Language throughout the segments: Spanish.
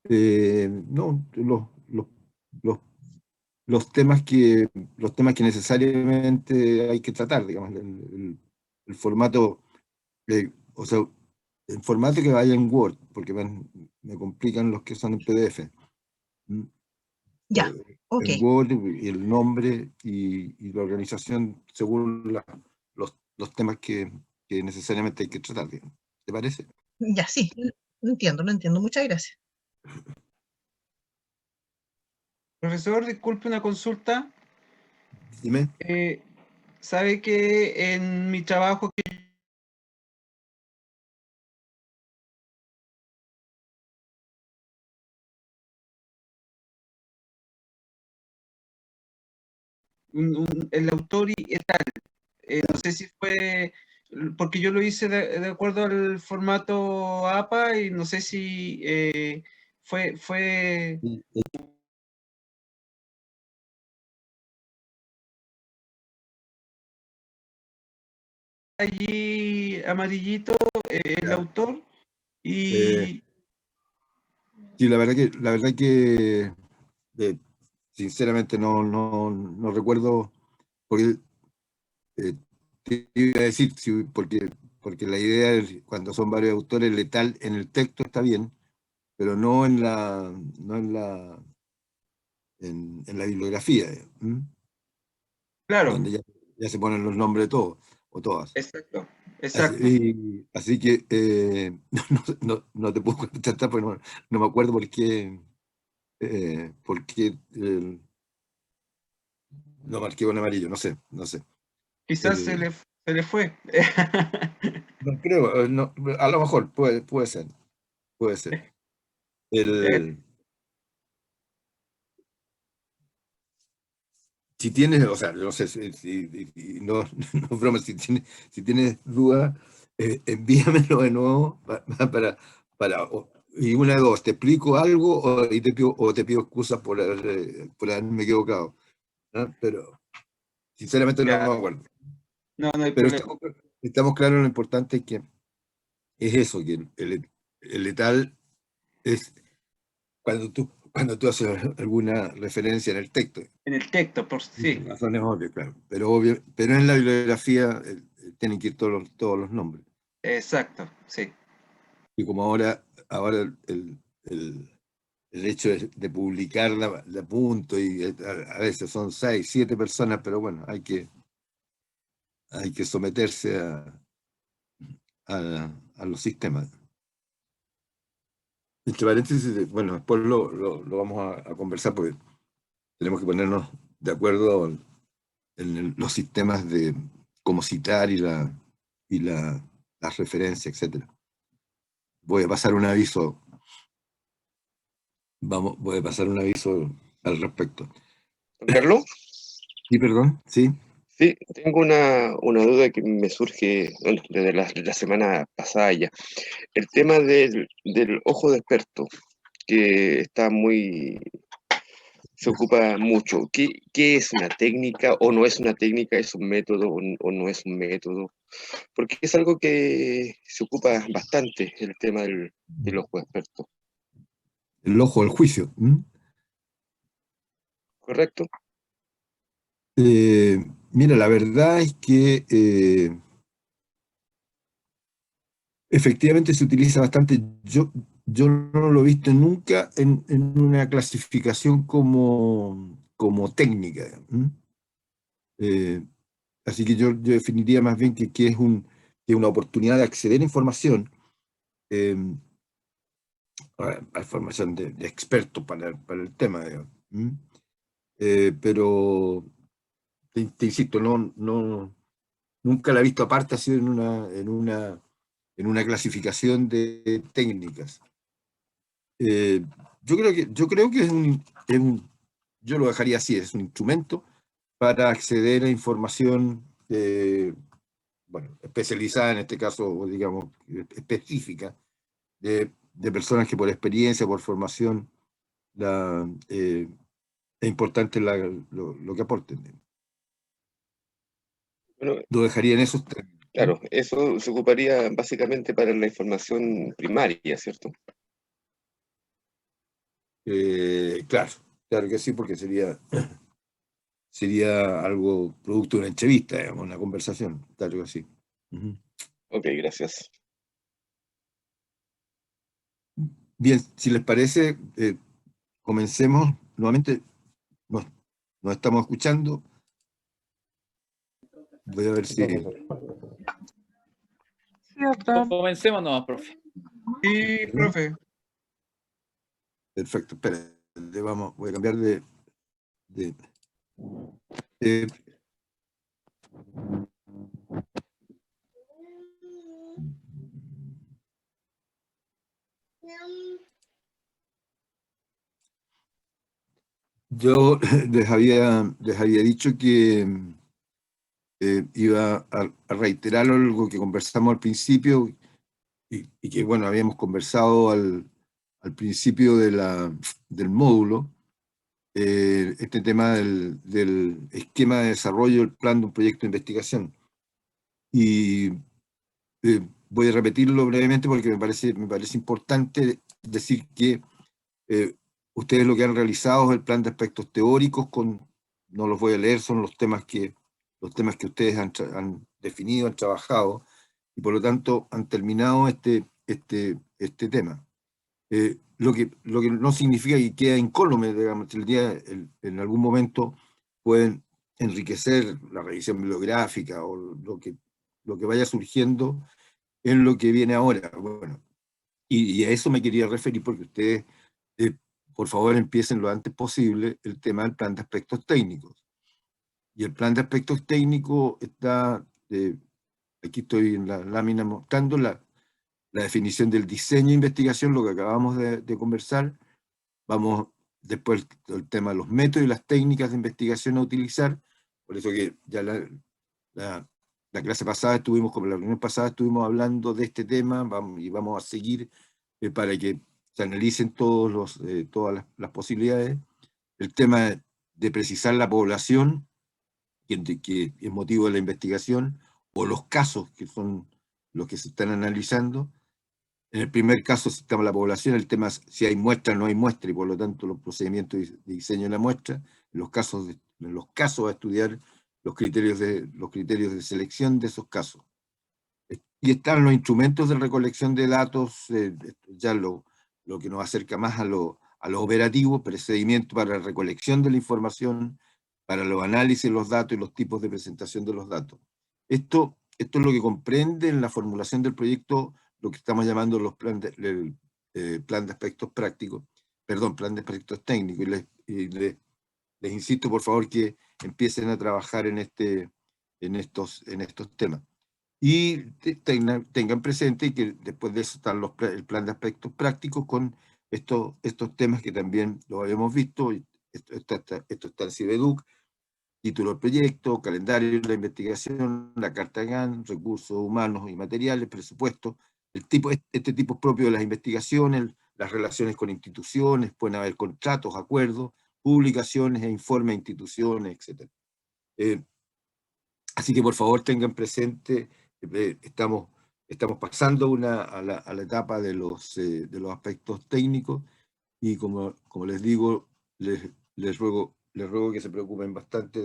No, los, los los temas que necesariamente hay que tratar, digamos, el formato, o sea, el formato que vaya en Word, porque me complican los que son en PDF. ¿Mm? Ya, ok. En Word, y el nombre y la organización según los temas que necesariamente hay que tratar, digamos. ¿Te parece? Ya, sí, lo entiendo, lo entiendo. Muchas gracias. Profesor, disculpe una consulta. Dime. Eh, ¿Sabe que en mi trabajo el autor y tal? No sé si fue, porque yo lo hice de acuerdo al formato APA y no sé si fue allí amarillito el Ya. autor Eh, y sí, la verdad que eh, sinceramente no recuerdo, porque te iba a decir, sí, porque la idea es, cuando son varios autores, letal en el texto está bien, pero no en la bibliografía, ¿m? claro, Donde ya se ponen los nombres de todos o todas. exacto, exacto. Así que no te puedo contestar porque no me acuerdo por qué lo marqué con amarillo, no sé. Quizás El, se le fue. no creo, a lo mejor puede ser, puede ser. Eh, El, si tienes, o sea, no sé, no, no es broma, si tienes dudas, envíamelo de nuevo y una de dos, te explico algo o te pido excusas por haberme equivocado, ¿no? Pero sinceramente no ya, me acuerdo. no, no hay Pero problema. estamos claros en lo importante que es eso, que el letal es cuando tú haces alguna referencia en el texto. En el texto, por Por sí, razones obvias, claro. Pero en la bibliografía tienen que ir todos los nombres. exacto, sí. Y como ahora el hecho de publicar la punto, y a veces son 6, 7 personas, pero bueno, hay que someterse a los sistemas. Entre paréntesis, bueno, después lo vamos a conversar porque tenemos que ponernos de acuerdo en los sistemas de cómo citar las referencias, etcétera. Voy a pasar un aviso, voy a pasar un aviso al respecto. Don Carlos, Sí, perdón, sí. sí, tengo una duda que me surge, bueno, desde la semana pasada ya. El tema del ojo de experto, que está muy, se ocupa mucho. ¿Qué es una técnica o no es una técnica? ¿Es un método o no es un método? Porque es algo que se ocupa bastante, el tema del ojo de experto, El ojo del juicio. ¿M? ¿correcto? Mira, la verdad es que efectivamente se utiliza bastante. Yo no lo he visto nunca en una clasificación como técnica. ¿M? Eh, Así que yo definiría más bien que que es una oportunidad de acceder a información, eh, a información de expertos para el tema, digamos. ¿M? Pero te insisto, nunca la he visto aparte así en una clasificación de técnicas. Eh, yo creo que yo lo dejaría así, es un instrumento para acceder a información, bueno, especializada en este caso, digamos, específica, de personas que por experiencia, por formación, es importante lo que aporten. Bueno, Lo dejaría en esos términos. claro, eso se ocuparía básicamente para la información primaria, ¿cierto? Claro, claro que sí, porque sería algo producto de una entrevista, digamos, una conversación, claro que sí. Ujú. Ok, gracias. Bien, si les parece, comencemos nuevamente. Nos, nos estamos escuchando. Voy a ver si... Comencemos nomás, profe. Sí, profe. Perfecto, espera, voy a cambiar de- eh, yo les había dicho que iba a reiterar algo que conversamos al principio y que, bueno, habíamos conversado al principio del módulo, este tema del esquema de desarrollo del plan de un proyecto de investigación. Y voy a repetirlo brevemente porque me parece importante decir que ustedes lo que han realizado es el plan de aspectos teóricos, no los voy a leer, son los temas que ustedes han definido, han trabajado, y por lo tanto han terminado este tema. Lo que no significa que queda incólume, digamos, en algún momento pueden enriquecer la revisión bibliográfica o lo que vaya surgiendo en lo que viene ahora. Bueno, y a eso me quería referir porque ustedes, eh, por favor, empiecen lo antes posible el tema del plan de aspectos técnicos. Y el plan de aspectos técnicos está, aquí estoy en la lámina mostrando la definición del diseño de investigación, lo que acabamos de conversar. Vamos después el tema de los métodos y las técnicas de investigación a utilizar. Por eso que ya la clase pasada como la reunión pasada estuvimos hablando de este tema, y vamos a seguir para que se analicen todas las posibilidades. El tema de precisar la población, que es motivo de la investigación, o los casos que son los que se están analizando. En el primer caso, si estamos en la población, el tema es si hay muestra o no hay muestra, y por lo tanto los procedimientos de diseño de la muestra. En los casos a estudiar los criterios de selección de esos casos. Y están los instrumentos de recolección de datos, ya lo que nos acerca más a lo operativo, procedimiento para la recolección de la información, para los análisis de los datos y los tipos de presentación de los datos. Esto es lo que comprende en la formulación del proyecto lo que estamos llamando el plan de aspectos prácticos, plan de aspectos técnicos. Les insisto, por favor, que empiecen a trabajar en estos temas. Y tengan presente que después de eso están el plan de aspectos prácticos con estos temas que también lo habíamos visto. Esto está en CIBEDUC: título del proyecto, calendario de la investigación, la carta GAN, recursos humanos y materiales, presupuesto, este tipo es propio de las investigaciones, las relaciones con instituciones, pueden haber contratos, acuerdos, publicaciones e informes a instituciones, etc. Así que por favor tengan presente, estamos pasando a la etapa de los aspectos técnicos, y como les digo, les ruego que se preocupen bastante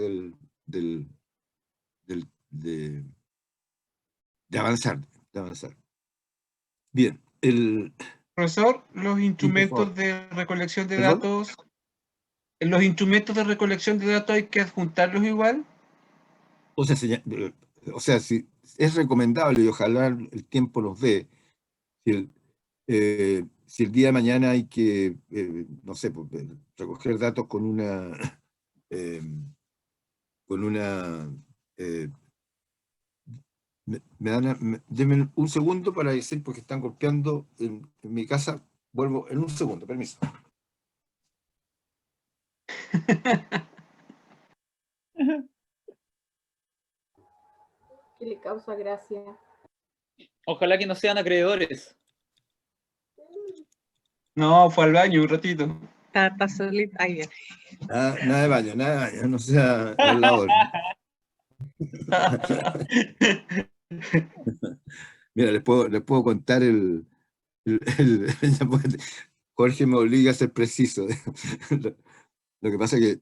de avanzar. Bien, Profesor, los por instrumentos favor. de recolección de ¿Perdón? datos, ¿los instrumentos de recolección de datos hay que adjuntarlos igual? O sea, si es recomendable, y ojalá el tiempo nos dé, si el día de mañana hay que, no sé, pues, recoger datos con una eh, eh, denme un segundo para decir, porque están golpeando en mi casa. Vuelvo en un segundo, permiso. Que le causa gracia. Ojalá que no sean acreedores. No, fue al baño un ratito. Está solito. Ahí bien. Nada de baño, no sea hablador. Mira, les puedo contar Jorge me obliga a ser preciso. Lo que pasa es que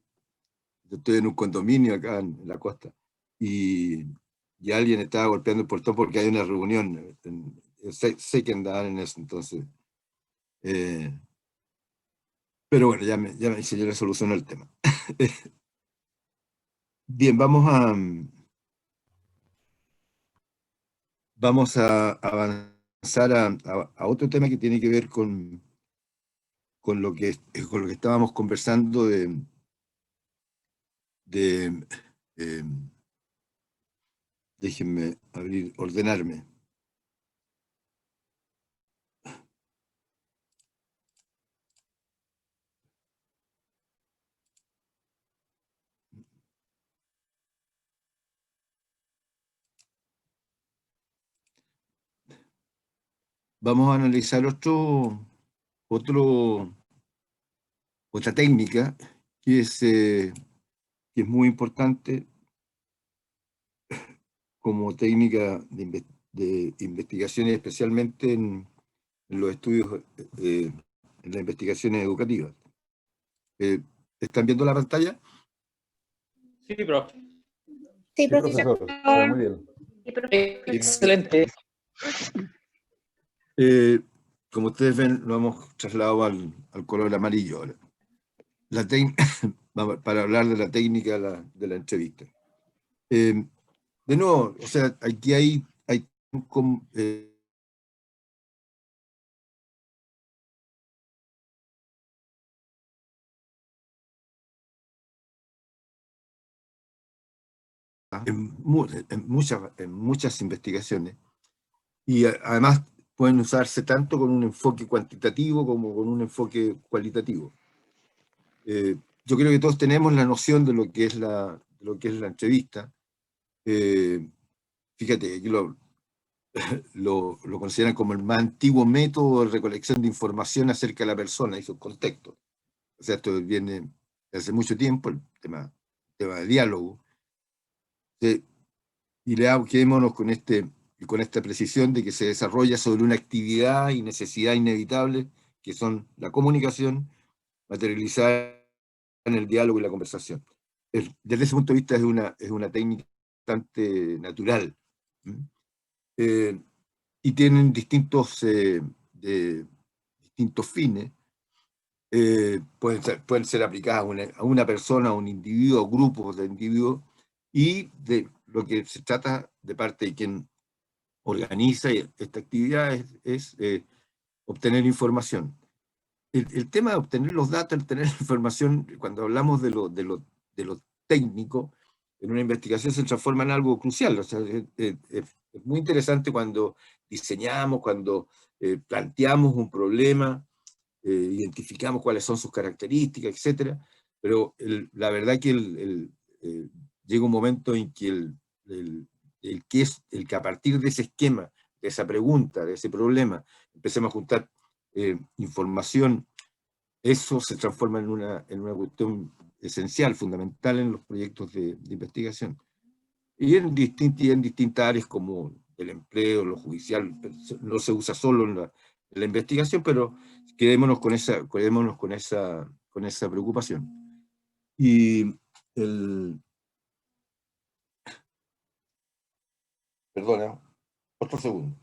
yo estoy en un condominio acá en la costa y alguien estaba golpeando el portón porque hay una reunión. Sé que andaban en eso, entonces. Pero bueno, ya me dice, yo le soluciono el tema. Bien, vamos a avanzar a otro tema que tiene que ver con lo que estábamos conversando déjenme ordenarme. Vamos a analizar otra técnica que es muy importante como técnica de investigación, especialmente en los estudios, en las investigaciones educativas. ¿Están viendo la pantalla? Sí, profe. Sí, Sí, profesor, está muy bien. Excelente. Como ustedes ven, lo hemos trasladado al color amarillo ahora. Para hablar de la técnica de la entrevista. De nuevo, o sea, aquí hay en muchas investigaciones, y además pueden usarse tanto con un enfoque cuantitativo como con un enfoque cualitativo. Yo creo que todos tenemos la noción de lo que es la entrevista. Fíjate, aquí lo consideran como el más antiguo método de recolección de información acerca de la persona y sus contextos. O sea, esto viene de hace mucho tiempo, el tema de diálogo. Y quedémonos con esta precisión de que se desarrolla sobre una actividad y necesidad inevitable, que son la comunicación, materializada en el diálogo y la conversación. Desde ese punto de vista es una técnica bastante natural. Y tienen distintos fines. Pueden ser aplicadas a una persona, a un individuo, a grupos de individuos, y de lo que se trata de parte de quien organiza esta actividad es obtener información. El tema de obtener los datos, obtener la información, cuando hablamos de lo técnico, en una investigación se transforma en algo crucial. O sea, es muy interesante cuando diseñamos, cuando planteamos un problema, identificamos cuáles son sus características, etcétera, pero la verdad que llega un momento en que el que a partir de ese esquema, de esa pregunta, de ese problema, empecemos a juntar información, eso se transforma en una cuestión esencial, fundamental en los proyectos de investigación. Y en distintas áreas como el empleo, lo judicial, no se usa solo en la investigación, pero quedémonos con esa preocupación. Y perdona, otro segundo.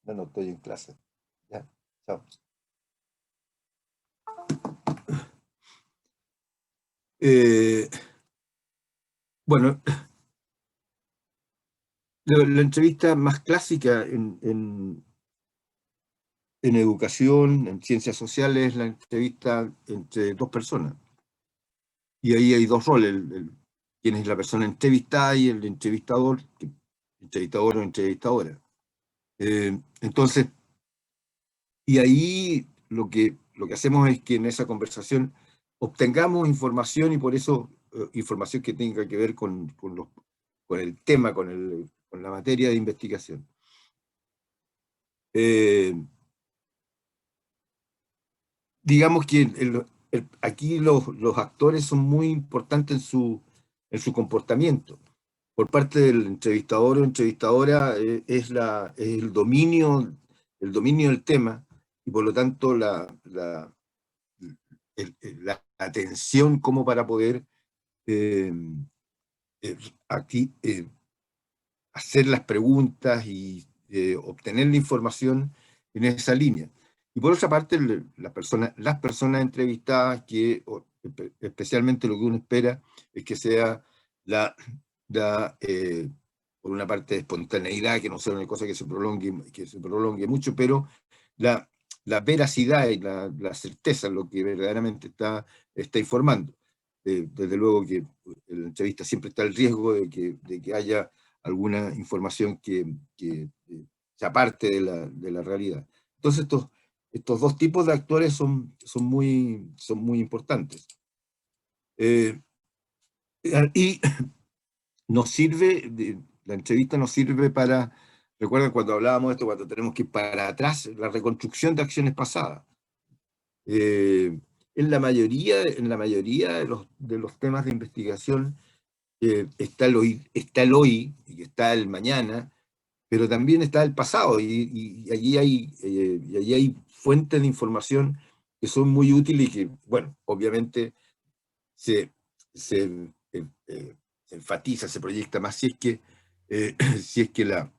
No, estoy en clase. Ya, chao. Bueno, la entrevista más clásica en educación, en ciencias sociales, es la entrevista entre dos personas. Y ahí hay dos roles, quién es la persona entrevistada y el entrevistador o entrevistadora. Entonces, y ahí lo que hacemos es que en esa conversación obtengamos información, y por eso información que tenga que ver con el tema, con la materia de investigación. Digamos que aquí los actores son muy importantes en su comportamiento. Por parte del entrevistador o entrevistadora es el dominio del tema, y por lo tanto atención como para poder aquí hacer las preguntas y obtener la información en esa línea. Y por otra parte, las personas entrevistadas, que especialmente lo que uno espera es que sea por una parte, de espontaneidad, que no sea una cosa que se prolongue mucho, pero la veracidad y la certeza en lo que verdaderamente está informando. Desde luego que en la entrevista siempre está el riesgo de que haya alguna información que se aparte de la realidad. Entonces estos dos tipos de actores son muy importantes. Y la entrevista nos sirve para, recuerden cuando hablábamos de esto, cuando tenemos que ir para atrás, la reconstrucción de acciones pasadas. En la mayoría de los temas de investigación está el hoy, y está el mañana, pero también está el pasado, y allí hay fuentes de información que son muy útiles y que, bueno, obviamente se enfatiza, se proyecta más si es que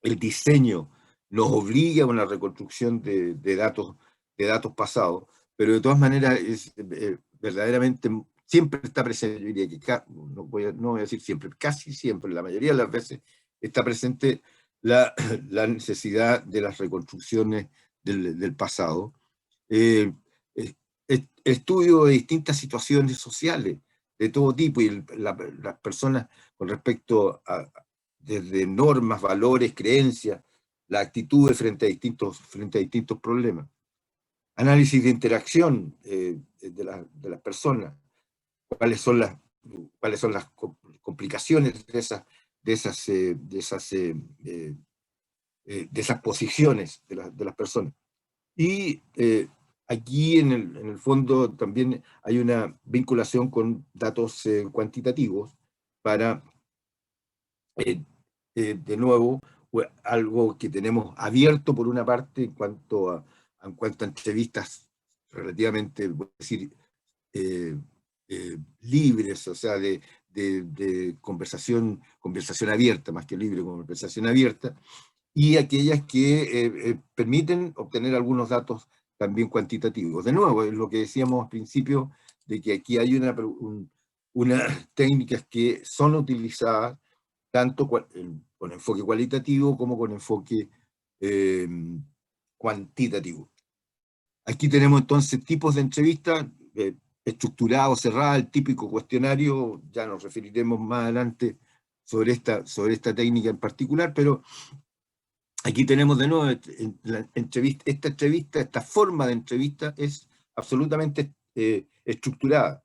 el diseño nos obliga a una reconstrucción de datos pasados, pero de todas maneras es verdaderamente siempre está presente. Yo diría que no voy a decir siempre, casi siempre, la mayoría de las veces está presente la necesidad de las reconstrucciones del pasado. Estudio de distintas situaciones sociales de todo tipo, y las personas con respecto a desde normas, valores, creencias, la actitud frente a distintos problemas. Análisis de interacción de las personas, cuáles son las complicaciones de esas posiciones de las personas. Y aquí en el fondo también hay una vinculación con datos cuantitativos para, de nuevo, algo que tenemos abierto por una parte en cuanto a entrevistas relativamente, voy a decir, libres, o sea, de conversación abierta, más que libre, conversación abierta, y aquellas que permiten obtener algunos datos también cuantitativos. De nuevo, es lo que decíamos al principio, de que aquí hay unas técnicas que son utilizadas tanto con enfoque cualitativo como con enfoque cuantitativo. Aquí tenemos entonces tipos de entrevistas, estructurada o cerrada, el típico cuestionario, ya nos referiremos más adelante sobre esta técnica en particular, pero aquí tenemos de nuevo esta forma de entrevista es absolutamente estructurada.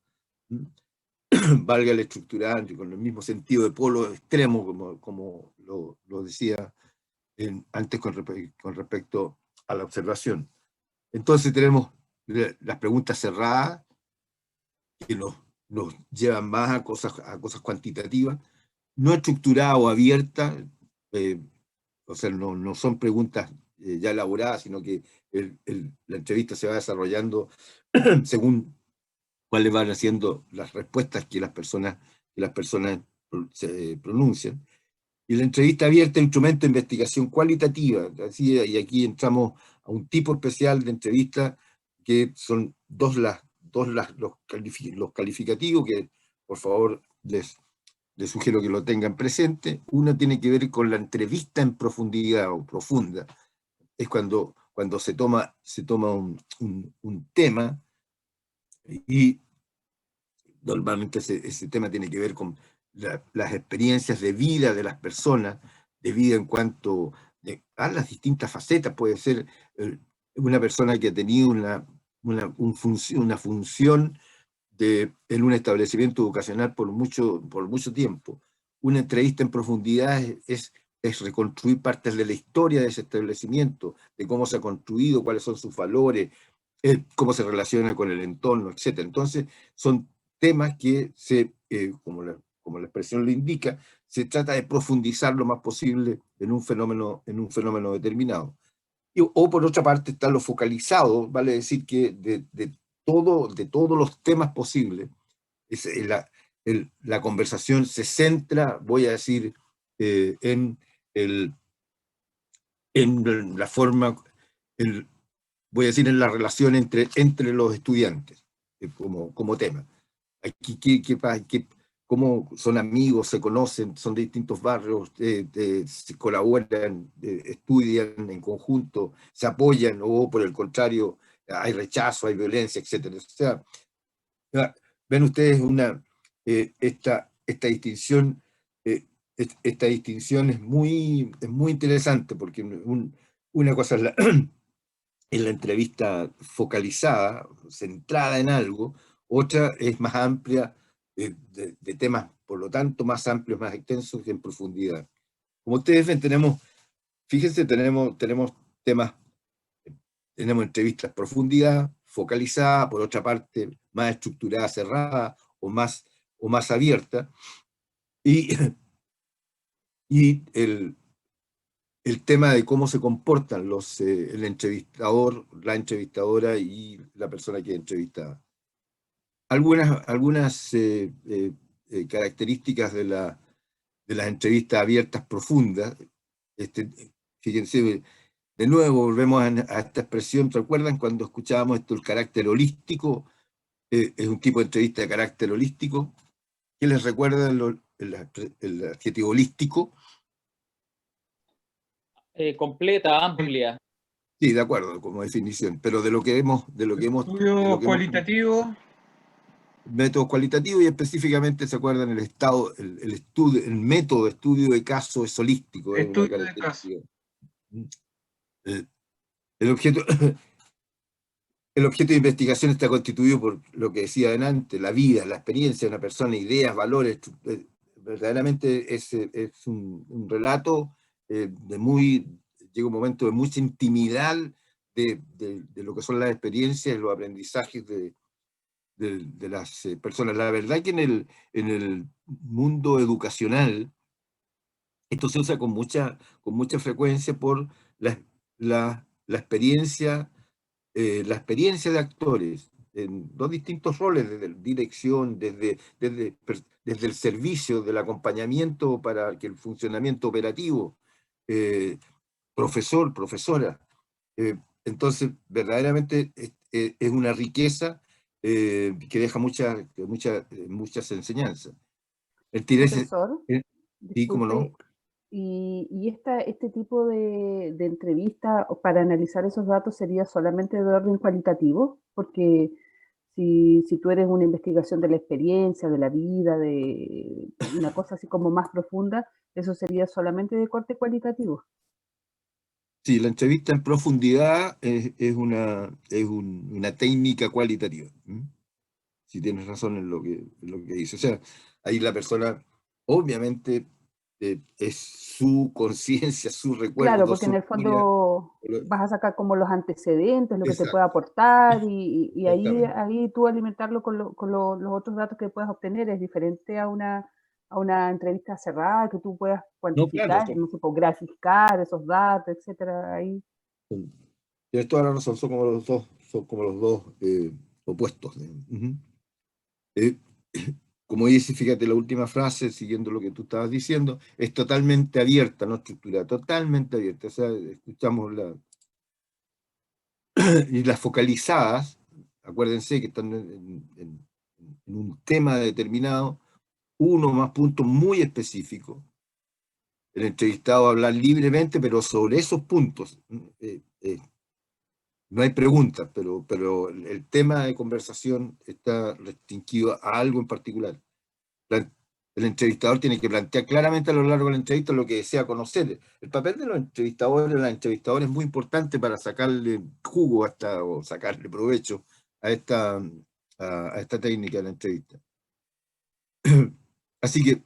Valga la estructurada, con el mismo sentido de polo extremo, como lo decía antes con respecto a la observación. Entonces tenemos las preguntas cerradas, que nos llevan más a cosas cuantitativas, no estructuradas o abiertas, o sea, no son preguntas ya elaboradas, sino que la entrevista se va desarrollando según cuáles van haciendo las respuestas que las personas se pronuncian. Y la entrevista abierta es un instrumento de investigación cualitativa, así, y aquí entramos a un tipo especial de entrevista que son los calificativos, que por favor les sugiero que lo tengan presente. Uno tiene que ver con la entrevista en profundidad o profunda. Es cuando se toma un tema y normalmente ese tema tiene que ver con las experiencias de vida de las personas, de vida en cuanto a las distintas facetas. Puede ser una persona que ha tenido una función en un establecimiento educacional por mucho tiempo. Una entrevista en profundidad es reconstruir partes de la historia de ese establecimiento, de cómo se ha construido, cuáles son sus valores, cómo se relaciona con el entorno, etc. Entonces, son temas que, como la expresión lo indica, se trata de profundizar lo más posible en un fenómeno determinado. O por otra parte está lo focalizado, vale decir que de todos los temas posibles. La conversación se centra, voy a decir, en la forma, voy a decir, en la relación entre los estudiantes, como tema. Aquí, cómo son amigos, se conocen, son de distintos barrios, se colaboran, estudian en conjunto, se apoyan, o por el contrario, hay rechazo, hay violencia, etc. O sea, ven ustedes esta distinción. Esta distinción es muy interesante, porque una cosa es es la entrevista focalizada, centrada en algo, otra es más amplia, de temas, por lo tanto, más amplios, más extensos y en profundidad. Como ustedes ven, fíjense, tenemos temas, tenemos entrevistas profundidad, focalizada, por otra parte, más estructurada, cerrada, o más abierta, y el tema de cómo se comportan el entrevistador, la entrevistadora y la persona que es entrevistada. Algunas características de las entrevistas abiertas profundas. Fíjense, de nuevo volvemos a esta expresión. ¿Recuerdan cuando escuchábamos esto, el carácter holístico? Es un tipo de entrevista de carácter holístico. ¿Qué les recuerda el adjetivo holístico? Completa, amplia. Sí, de acuerdo, como definición, pero de lo que hemos Estudio cualitativo. Métodos cualitativos, y específicamente se acuerdan el método de estudio de caso es holístico. Estudio de caso. El objeto de investigación está constituido por lo que decía antes, la vida, la experiencia de una persona, ideas, valores. Verdaderamente es un relato llega un momento de mucha intimidad de lo que son las experiencias, los aprendizajes de las personas. La verdad que en el mundo educacional esto se usa con mucha frecuencia por la experiencia de actores en dos distintos roles, desde dirección, desde el servicio, del acompañamiento para que el funcionamiento operativo, profesor, profesora. Entonces, verdaderamente es una riqueza que deja muchas enseñanzas. Profesor, Sí, cómo no. disculpe, y este tipo de entrevista para analizar esos datos sería solamente de orden cualitativo, porque si tú eres una investigación de la experiencia, de la vida, de una cosa así como más profunda, eso sería solamente de corte cualitativo. Sí, la entrevista en profundidad es una técnica cualitativa. Si tienes razón en lo que dice. O sea, ahí la persona, obviamente, es su conciencia, su recuerdo. Claro, porque en el fondo vas a sacar como los antecedentes, lo que te puede aportar, y ahí tú alimentarlo con los otros datos que puedas obtener es diferente a una entrevista cerrada, que tú puedas cuantificar, no sé, graficar esos datos, etcétera. Ahí. Tienes toda la razón, son como los dos opuestos. Como dice, fíjate la última frase, siguiendo lo que tú estabas diciendo, es totalmente abierta, no estructurada, totalmente abierta. O sea, escuchamos y las focalizadas, acuérdense que están en un tema determinado, uno o más puntos muy específicos. El entrevistado va a hablar libremente, pero sobre esos puntos. No hay preguntas, pero el tema de conversación está restringido a algo en particular. El entrevistador tiene que plantear claramente a lo largo de la entrevista lo que desea conocer. El papel de los entrevistadores, la entrevistadora, es muy importante para sacarle jugo o sacarle provecho a esta técnica de la entrevista. Así que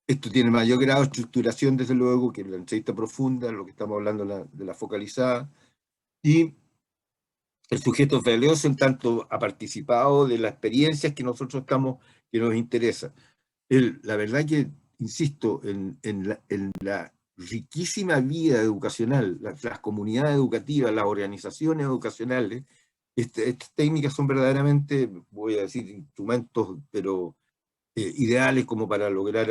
esto tiene mayor grado de estructuración, desde luego, que la entrevista profunda, lo que estamos hablando de la focalizada, y el sujeto valioso en tanto ha participado de las experiencias que nos interesa. La verdad que, insisto, en la riquísima vida educacional, las comunidades educativas, las organizaciones educacionales, estas técnicas son verdaderamente, voy a decir, instrumentos, pero ideales como para lograr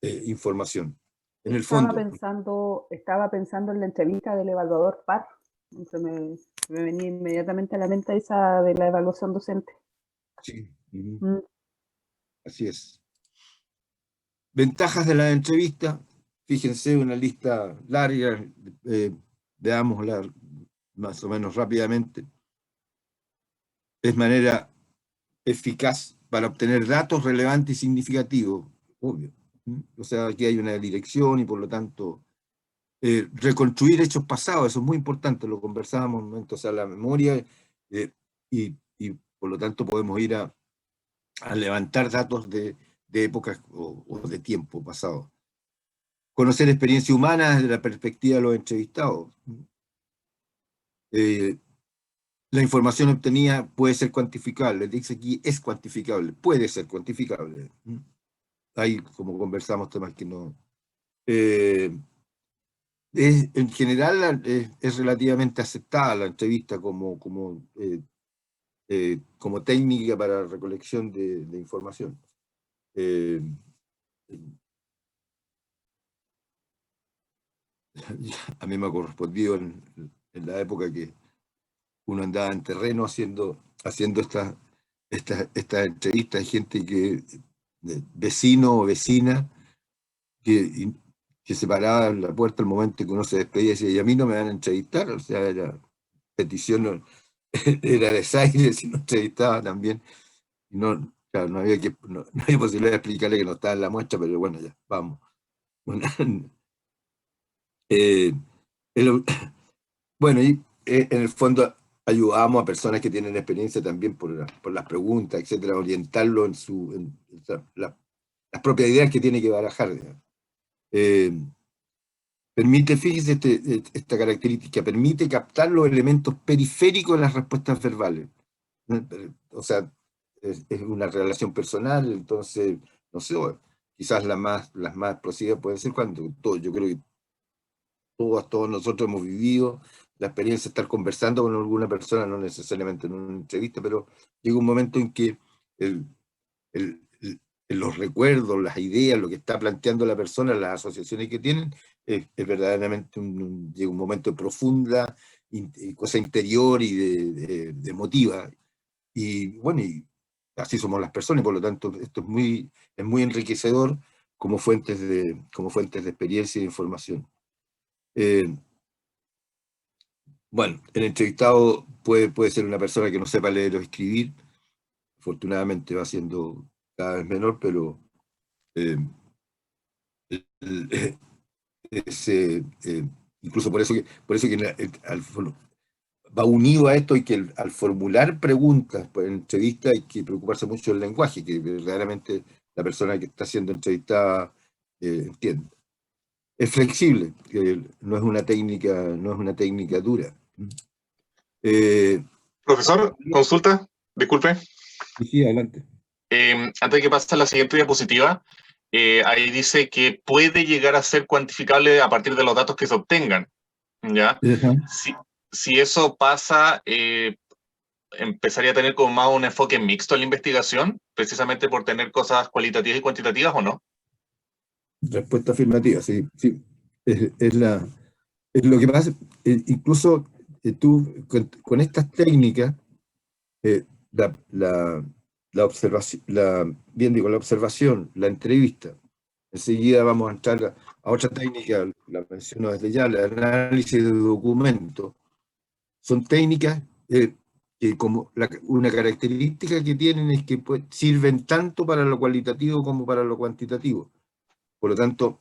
información. En el fondo. Estaba pensando en la entrevista del evaluador PAR. Me venía inmediatamente a la mente esa de la evaluación docente. Sí. Así es. Ventajas de la entrevista. Fíjense, una lista larga, veámosla más o menos rápidamente. Es manera eficaz para obtener datos relevantes y significativos, obvio. O sea, aquí hay una dirección y por lo tanto reconstruir hechos pasados, eso es muy importante, lo conversábamos en un momento, o sea, la memoria, y por lo tanto podemos ir a levantar datos de épocas o de tiempo pasado. Conocer experiencia humana desde la perspectiva de los entrevistados. La información obtenida puede ser cuantificable, dice aquí es cuantificable, puede ser cuantificable. Hay, como conversamos, temas que no... en general es relativamente aceptada la entrevista como técnica para recolección de información. A mí me ha correspondido en la época que uno andaba en terreno haciendo estas entrevistas. Hay gente vecino o vecina que se paraba en la puerta al momento que uno se despedía y decía, y a mí no me van a entrevistar, o sea, era petición, era desaire si no entrevistaba también. Y no, claro, no había posibilidad de explicarle que no estaba en la muestra, pero bueno, ya, vamos. Bueno, y en el fondo ayudamos a personas que tienen experiencia también por las preguntas, etcétera, orientarlo en las propias ideas que tiene que barajar. Permite, fíjese esta característica, permite captar los elementos periféricos de las respuestas verbales. O sea, es una relación personal, entonces, no sé, quizás las más explosivas pueden ser cuando yo creo que todos nosotros hemos vivido la experiencia de estar conversando con alguna persona, no necesariamente en una entrevista, pero llega un momento en que los recuerdos, las ideas, lo que está planteando la persona, las asociaciones que tienen, es verdaderamente llega un momento de profunda cosa interior y de emotiva. Y bueno, y así somos las personas, y por lo tanto esto es muy enriquecedor como fuentes de experiencia e información. Bueno, el entrevistado puede ser una persona que no sepa leer o escribir. Afortunadamente va siendo cada vez menor, pero incluso por eso que va unido a esto, y que al formular preguntas en entrevista hay que preocuparse mucho del lenguaje, que verdaderamente la persona que está siendo entrevistada entiende. Es flexible, no es una técnica dura. Profesor, consulta, disculpe. Sí, adelante. Antes de que pase a la siguiente diapositiva, ahí dice que puede llegar a ser cuantificable a partir de los datos que se obtengan, ¿ya? Si eso pasa, ¿empezaría a tener como más un enfoque mixto en la investigación, precisamente por tener cosas cualitativas y cuantitativas, o no? Respuesta afirmativa, sí. Es lo que pasa. Incluso tú, con estas técnicas, la observación, la entrevista, enseguida vamos a entrar a otra técnica, la menciono desde ya, el análisis de documentos. Son técnicas que como una característica que tienen es que sirven tanto para lo cualitativo como para lo cuantitativo. Por lo tanto,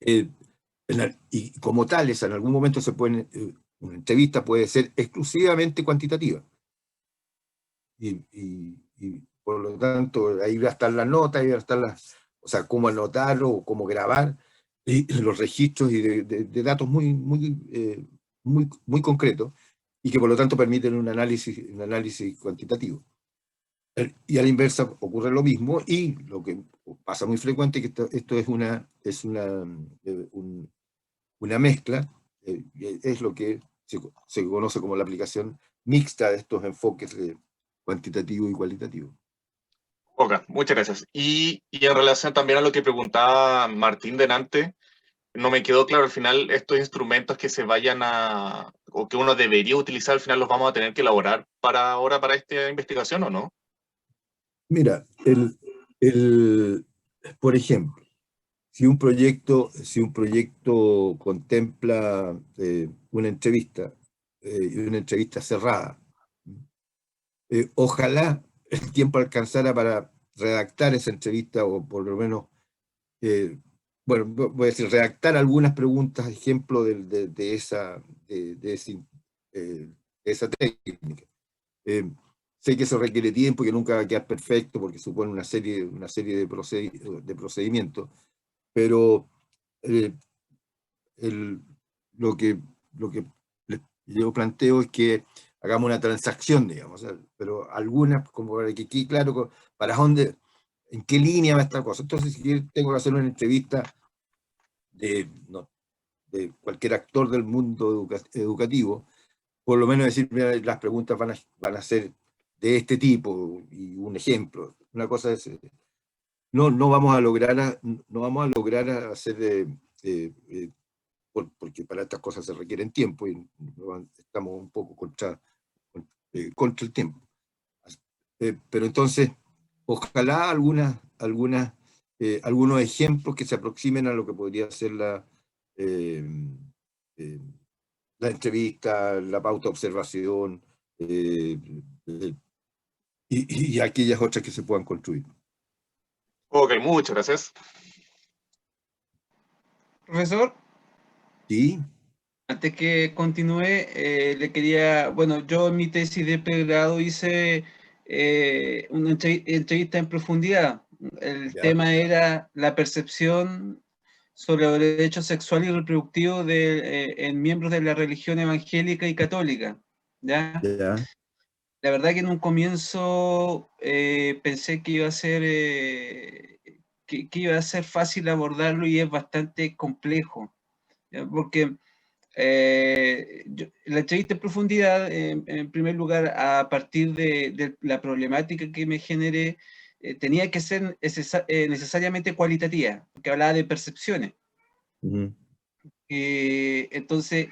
y como tales, en algún momento una entrevista puede ser exclusivamente cuantitativa. Y por lo tanto, ahí va a estar la nota, ahí va a estar o sea, cómo anotarlo, o cómo grabar, y los registros y de datos muy concretos, y que por lo tanto permiten un análisis cuantitativo. Y a la inversa ocurre lo mismo, y lo que pasa muy frecuente es que esto es una mezcla, es lo que se conoce como la aplicación mixta de estos enfoques cuantitativo y cualitativo. Ok, muchas gracias. Y en relación también a lo que preguntaba Martín delante, no me quedó claro al final estos instrumentos que se vayan a, o que uno debería utilizar, al final los vamos a tener que elaborar ahora para esta investigación, ¿o no? Mira, por ejemplo, si un proyecto contempla una entrevista y una entrevista cerrada, ojalá el tiempo alcanzara para redactar esa entrevista o por lo menos, bueno, voy a decir, redactar algunas preguntas, ejemplo de esa técnica. Sé que eso requiere tiempo, que nunca va a quedar perfecto porque supone una serie de procedimientos, pero eh, el- lo que yo planteo es que hagamos una transacción, digamos, o sea, pero algunas, como para que quede claro para dónde, en qué línea va esta cosa. Entonces, si yo tengo que hacer una entrevista no, de cualquier actor del mundo educativo, por lo menos decir, mira, las preguntas van a ser de este tipo, y un ejemplo. Una cosa es, no vamos a lograr hacer, porque para estas cosas se requieren tiempo y estamos un poco contra el tiempo. Pero entonces, ojalá algunos ejemplos que se aproximen a lo que podría ser eh, eh, la entrevista, la pauta de observación, eh, eh, y aquellas otras que se puedan construir. Ok, muchas gracias. Profesor, ¿Sí? antes que continúe, le quería, bueno, yo en mi tesis de pregrado hice una entrevista en profundidad. El Ya, tema era la percepción sobre los derechos sexuales y reproductivos en miembros de la religión evangélica y católica, ¿ya? ya, La verdad que en un comienzo pensé que iba a ser, que iba a ser fácil abordarlo y es bastante complejo, ¿ya? Porque la entrevista en profundidad, en primer lugar, a partir de la problemática que me generé, tenía que ser necesariamente cualitativa, porque hablaba de percepciones. ujú, Entonces,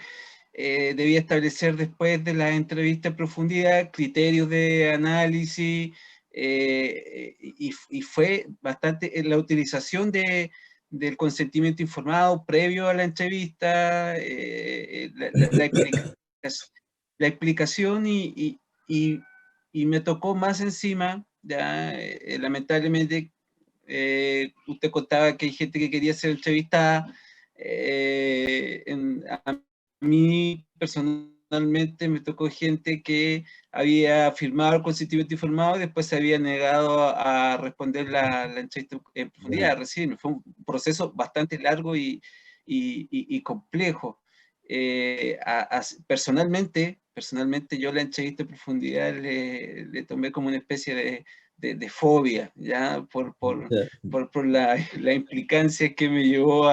debía establecer después de la entrevista en profundidad criterios de análisis, y fue bastante la utilización del consentimiento informado previo a la entrevista, la explicación y me tocó más encima, ya, lamentablemente, usted contaba que hay gente que quería ser entrevistada. A mí personalmente me tocó gente que había firmado el consentimiento informado y después se había negado a responder la entrevista en profundidad, a recibirme. Fue un proceso bastante largo y complejo. Personalmente yo la entrevista en profundidad le tomé como una especie de fobia, ¿ya? Por la implicancia que me llevó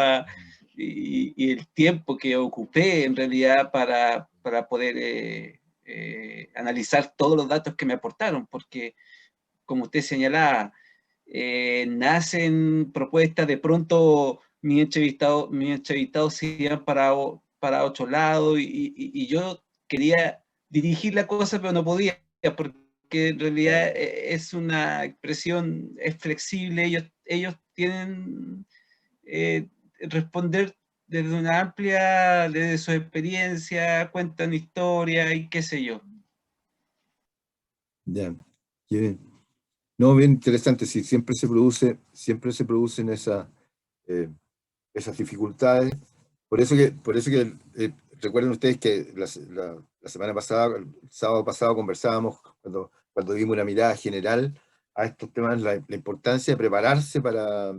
y el tiempo que ocupé en realidad para poder analizar todos los datos que me aportaron, porque como usted señalaba, nacen propuestas, de pronto mis entrevistados se iban para otro lado y yo quería dirigir la cosa, pero no podía, porque en realidad es una expresión, es flexible, ellos tienen responder desde una amplia, desde su experiencia, cuentan historia y qué sé yo. ya. Qué bien. No, bien interesante, sí, siempre se producen esas dificultades. Por eso que recuerden ustedes que la semana pasada, el sábado pasado, conversábamos cuando dimos una mirada general a estos temas, la importancia de prepararse para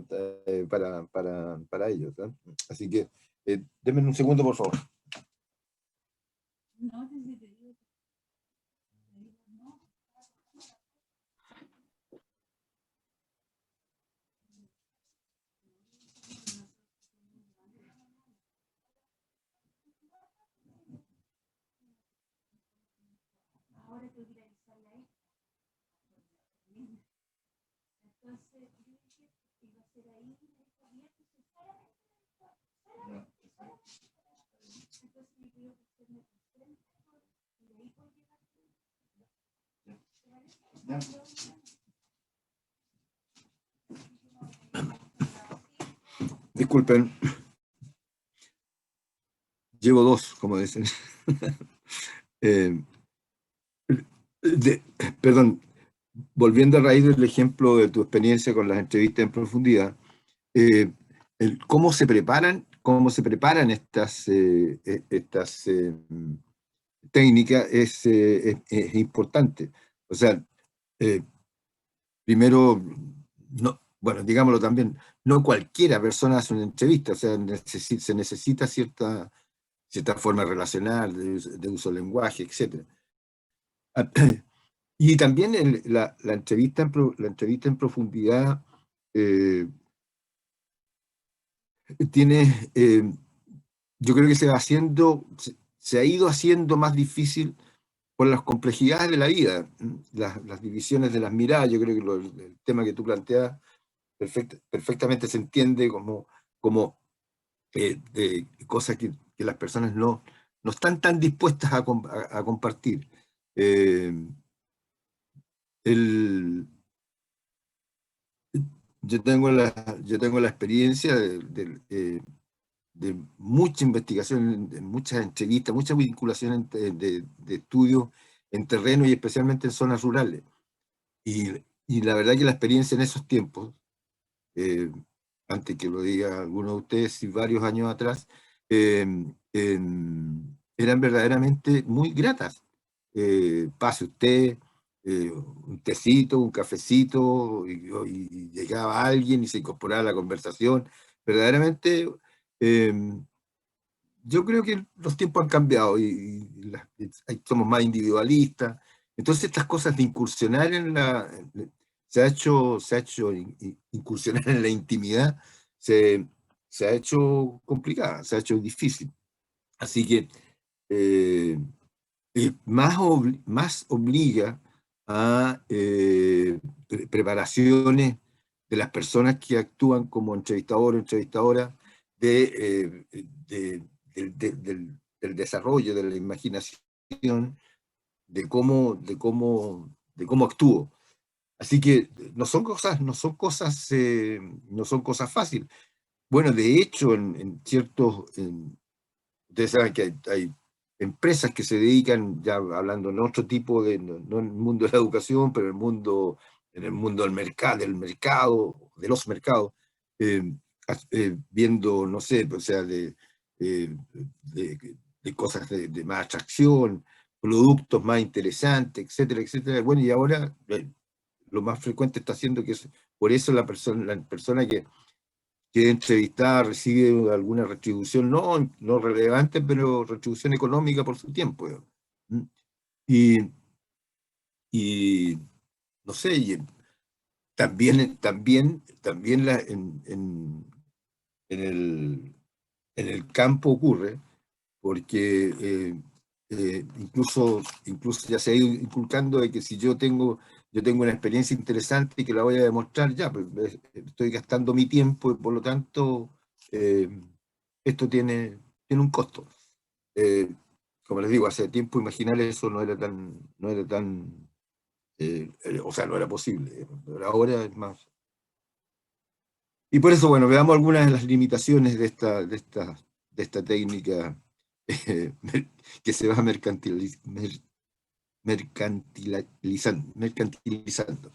ellos, ¿no? Así que denme un segundo, por favor. Disculpen. Llevo dos, como dicen. Perdón, volviendo a raíz del ejemplo de tu experiencia con las entrevistas en profundidad, cómo se preparan estas técnicas es importante. O sea, primero, no, bueno, digámoslo también, no cualquiera persona hace una entrevista, o sea, se necesita cierta forma relacional, de uso del lenguaje, etc. Y también la entrevista en profundidad tiene, yo creo que se ha ido haciendo más difícil por las complejidades de la vida, las divisiones de las miradas. Yo creo que el tema que tú planteas perfectamente se entiende como de cosas que las personas no están tan dispuestas a compartir. Yo tengo la experiencia de mucha investigación, de muchas entrevistas, mucha vinculación de estudios en terreno y especialmente en zonas rurales. Y la verdad que la experiencia en esos tiempos, antes que lo diga alguno de ustedes y varios años atrás, eran verdaderamente muy gratas. Pase usted, un tecito, un cafecito, y llegaba alguien y se incorporaba a la conversación. Verdaderamente, yo creo que los tiempos han cambiado y somos más individualistas. Entonces estas cosas de incursionar se ha hecho incursionar en la intimidad, se ha hecho complicada, se ha hecho difícil. Así que más obliga a preparaciones de las personas que actúan como entrevistadores o entrevistadoras del desarrollo, de la imaginación, de cómo actúo. Así que no son cosas fáciles. Bueno, de hecho, ustedes saben que hay empresas que se dedican, ya hablando en otro tipo no en el mundo de la educación, pero en el mundo del mercado, de los mercados, viendo, no sé, o sea, de cosas de más atracción, productos más interesantes, etcétera, etcétera. Bueno, y ahora lo más frecuente está siendo que por eso la persona que entrevistada recibe alguna retribución, no relevante, pero retribución económica por su tiempo. Y no sé, también en el campo ocurre, porque incluso ya se ha ido inculcando de que si yo tengo una experiencia interesante y que la voy a demostrar, ya, pues, estoy gastando mi tiempo y por lo tanto esto tiene un costo. Como les digo, hace tiempo imaginar eso no era tan, o sea, no era posible, pero ahora es más. Y por eso, bueno, veamos algunas de las limitaciones de esta técnica que se va mercantilizando.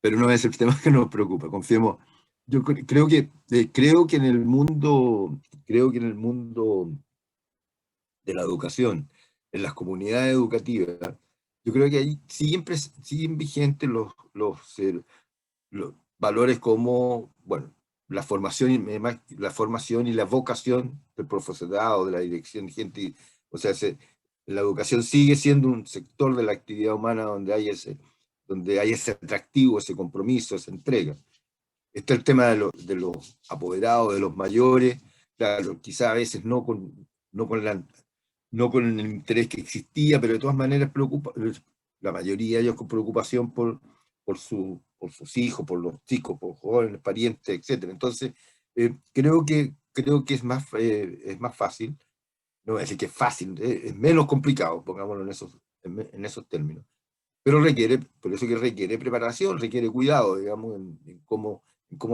Pero no es el tema que nos preocupa, confiemos. Yo creo que en el mundo de la educación, en las comunidades educativas, yo creo que ahí siguen vigentes los valores como, bueno, la formación y la vocación del profesorado, de la dirección de gente. O sea, la educación sigue siendo un sector de la actividad humana donde hay ese atractivo, ese compromiso, esa entrega. Está el tema de los apoderados, de los mayores, claro, quizá a veces no con el interés que existía, pero de todas maneras la mayoría de ellos con preocupación por sus hijos, por los chicos, por jóvenes, parientes, etc. Entonces, creo que es más fácil, no voy a decir que es fácil, es menos complicado, pongámoslo en esos términos. Pero por eso que requiere preparación, requiere cuidado, digamos, en cómo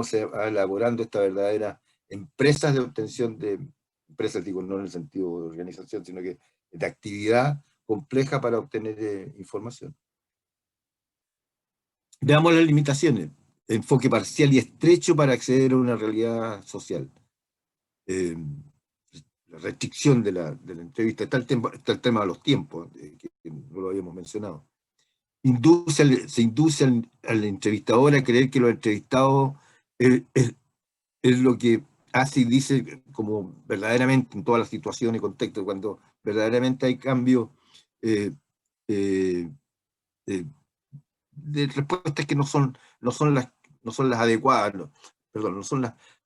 se va elaborando esta verdadera empresas de obtención de, empresas digo no en el sentido de organización, sino que de actividad compleja para obtener información. Veamos las limitaciones. Enfoque parcial y estrecho para acceder a una realidad social. La restricción de la entrevista. Está el tema de los tiempos, que no lo habíamos mencionado. Se induce al entrevistador a creer que lo entrevistado es lo que hace y dice como verdaderamente en todas las situaciones y contextos, cuando verdaderamente hay cambios de respuestas que no son las adecuadas, perdón,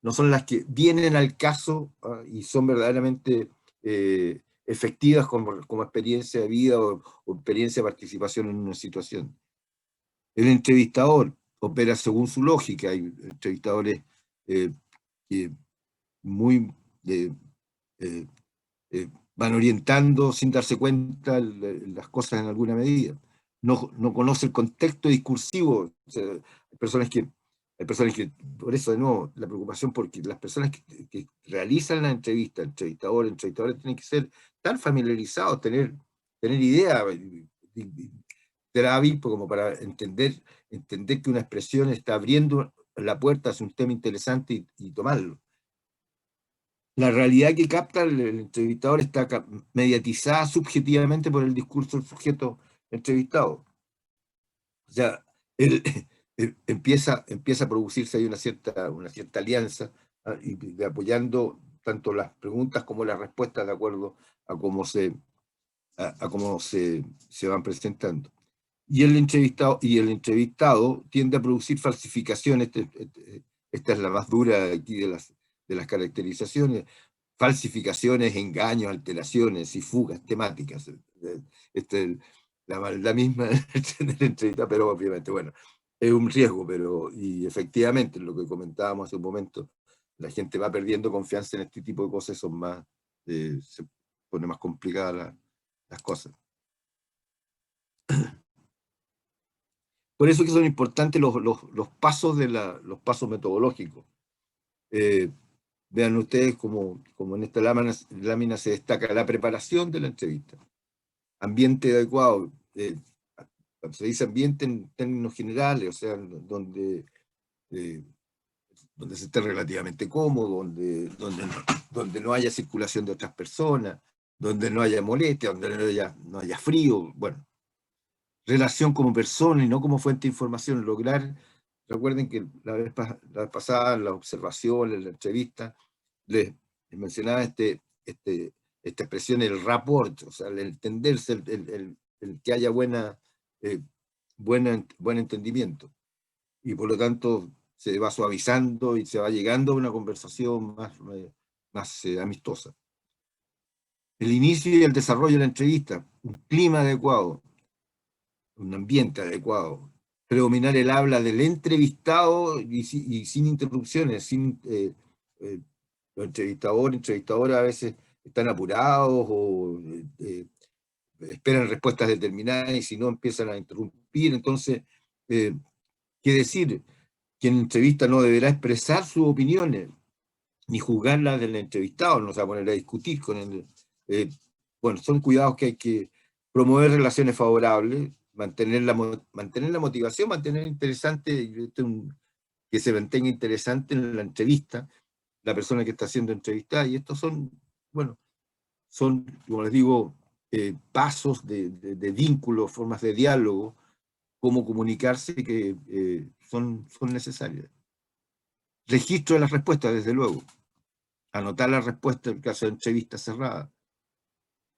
no son las que vienen al caso y son verdaderamente efectivas como experiencia de vida o experiencia de participación en una situación. El entrevistador opera según su lógica. Hay entrevistadores que muy van orientando sin darse cuenta las cosas en alguna medida. No conoce el contexto discursivo. O sea, hay personas que, por eso de nuevo, la preocupación, porque las personas que realizan la entrevista, entrevistadores tienen que ser tan familiarizados, tener idea, ser hábil como para entender que una expresión está abriendo la puerta hacia un tema interesante y tomarlo. La realidad que capta el entrevistador está mediatizada subjetivamente por el discurso del sujeto entrevistado. O sea, empieza a producirse ahí una cierta alianza y apoyando tanto las preguntas como las respuestas de acuerdo a cómo se van presentando. Y el entrevistado tiende a producir falsificaciones. Esta es la más dura aquí de las caracterizaciones: falsificaciones, engaños, alteraciones y fugas temáticas. La maldad misma del entrevistado, pero obviamente, bueno, es un riesgo, y efectivamente, lo que comentábamos hace un momento, la gente va perdiendo confianza en este tipo de cosas, se pone más complicadas las cosas. Por eso que son importantes los pasos los pasos metodológicos. Vean ustedes como en esta lámina se destaca la preparación de la entrevista. Ambiente adecuado. Se dice ambiente en términos generales, o sea, donde se esté relativamente cómodo, donde no haya circulación de otras personas, donde no haya molestia, donde no haya frío. Bueno, relación como persona y no como fuente de información. Recuerden que la vez pasada, en la observación, en la entrevista, les mencionaba esta expresión, el rapport, o sea, el entenderse, el que haya buen entendimiento. Y por lo tanto se va suavizando y se va llegando a una conversación más amistosa. El inicio y el desarrollo de la entrevista, un clima adecuado, un ambiente adecuado, predominar el habla del entrevistado y sin interrupciones, los entrevistadores a veces están apurados o esperan respuestas determinadas y si no empiezan a interrumpir. Entonces, ¿qué decir? Quien entrevista no deberá expresar sus opiniones ni juzgarlas del entrevistado, no se va a poner a discutir con él. Bueno, son cuidados que hay que promover relaciones favorables, mantener la motivación, mantener interesante, que se mantenga interesante en la entrevista, la persona que está siendo entrevistada, y estos son, como les digo, pasos de vínculo, formas de diálogo, cómo comunicarse, que son necesarias. Registro de las respuestas, desde luego. Anotar la respuesta en el caso de entrevista cerrada.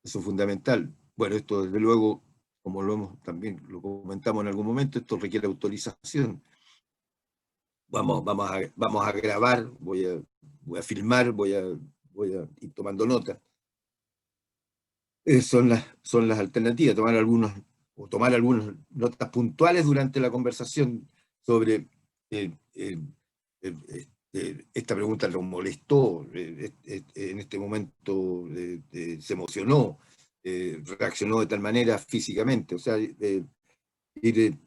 Eso es fundamental. Bueno, esto desde luego, como también lo comentamos en algún momento, esto requiere autorización. Vamos a grabar, voy a filmar, voy a ir tomando nota. Son las alternativas, tomar algunos o tomar algunas notas puntuales durante la conversación sobre esta pregunta lo molestó, en este momento se emocionó, reaccionó de tal manera físicamente, o sea, ir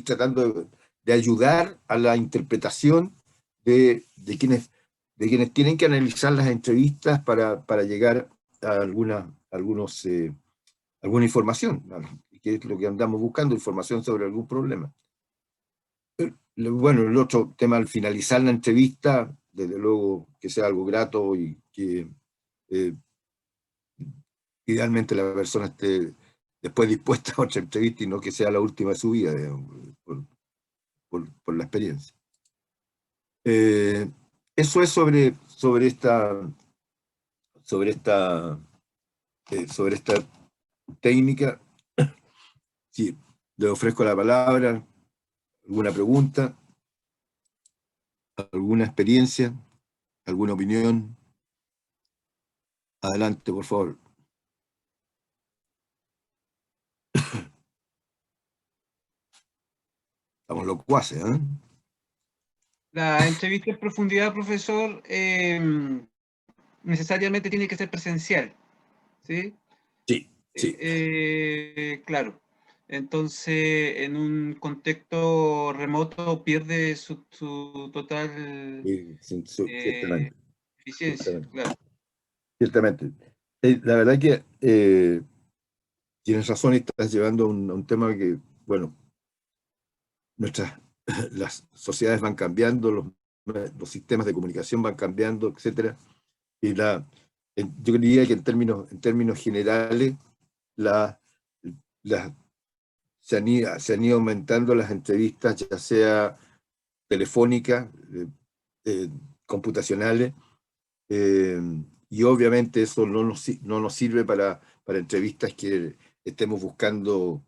tratando de ayudar a la interpretación de quienes tienen que analizar las entrevistas para llegar a alguna información, que es lo que andamos buscando, información sobre algún problema. Bueno, el otro tema, al finalizar la entrevista, desde luego que sea algo grato y que idealmente la persona esté después dispuesta a otra entrevista y no que sea la última de su vida, digamos, por la experiencia. Eso es sobre esta técnica. Sí, le ofrezco la palabra. ¿Alguna pregunta? ¿Alguna experiencia? ¿Alguna opinión? Adelante, por favor. Estamos locuaces, ¿eh? La entrevista en profundidad, profesor, necesariamente tiene que ser presencial, ¿sí? Sí, sí. Claro. Entonces, en un contexto remoto pierde su total Ciertamente. eficiencia, claro. Ciertamente. La verdad que tienes razón y estás llevando a un tema que, bueno, las sociedades van cambiando, los sistemas de comunicación van cambiando, etcétera. Y yo diría que en términos generales se han ido aumentando las entrevistas, ya sea telefónicas, computacionales, y obviamente eso no nos sirve para entrevistas que estemos buscando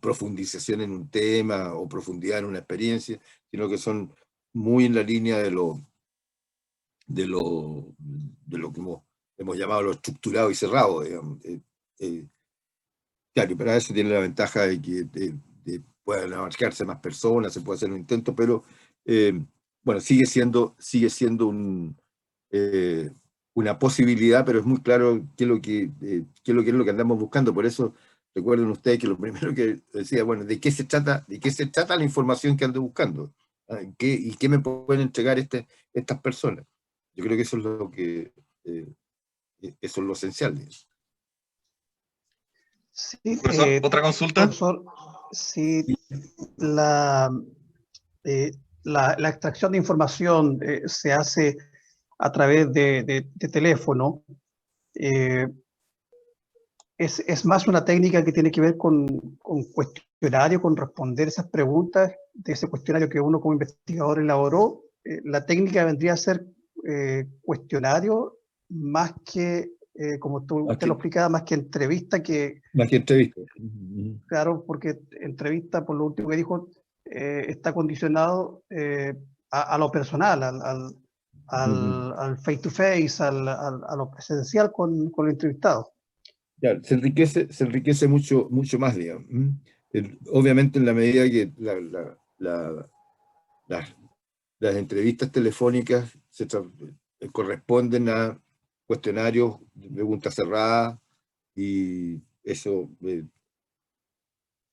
profundización en un tema o profundidad en una experiencia, sino que son muy en la línea de lo que hemos llamado lo estructurado y cerrado, digamos. Claro, y para eso tiene la ventaja de que puedan abarcarse más personas, se puede hacer un intento, pero bueno, sigue siendo una posibilidad, pero es muy claro qué es lo que andamos buscando. Por eso recuerden ustedes que lo primero que decía, bueno, ¿de qué se trata la información que ando buscando? ¿Ah? ¿Y qué me pueden entregar estas personas? Yo creo que eso es eso es lo esencial. Sí, Profesor, ¿otra consulta? profesor, sí, la extracción de información se hace a través de teléfono. Es más una técnica que tiene que ver con cuestionario, con responder esas preguntas de ese cuestionario que uno como investigador elaboró. La técnica vendría a ser cuestionario más que, como usted lo explicaba, más que entrevista que... Más que entrevista. Claro, porque entrevista, por lo último que dijo, está condicionado a lo personal, al face to face, a lo presencial con el entrevistado. Claro, se enriquece mucho más, digamos. Obviamente en la medida que las entrevistas telefónicas corresponden a cuestionarios, preguntas cerradas, y eso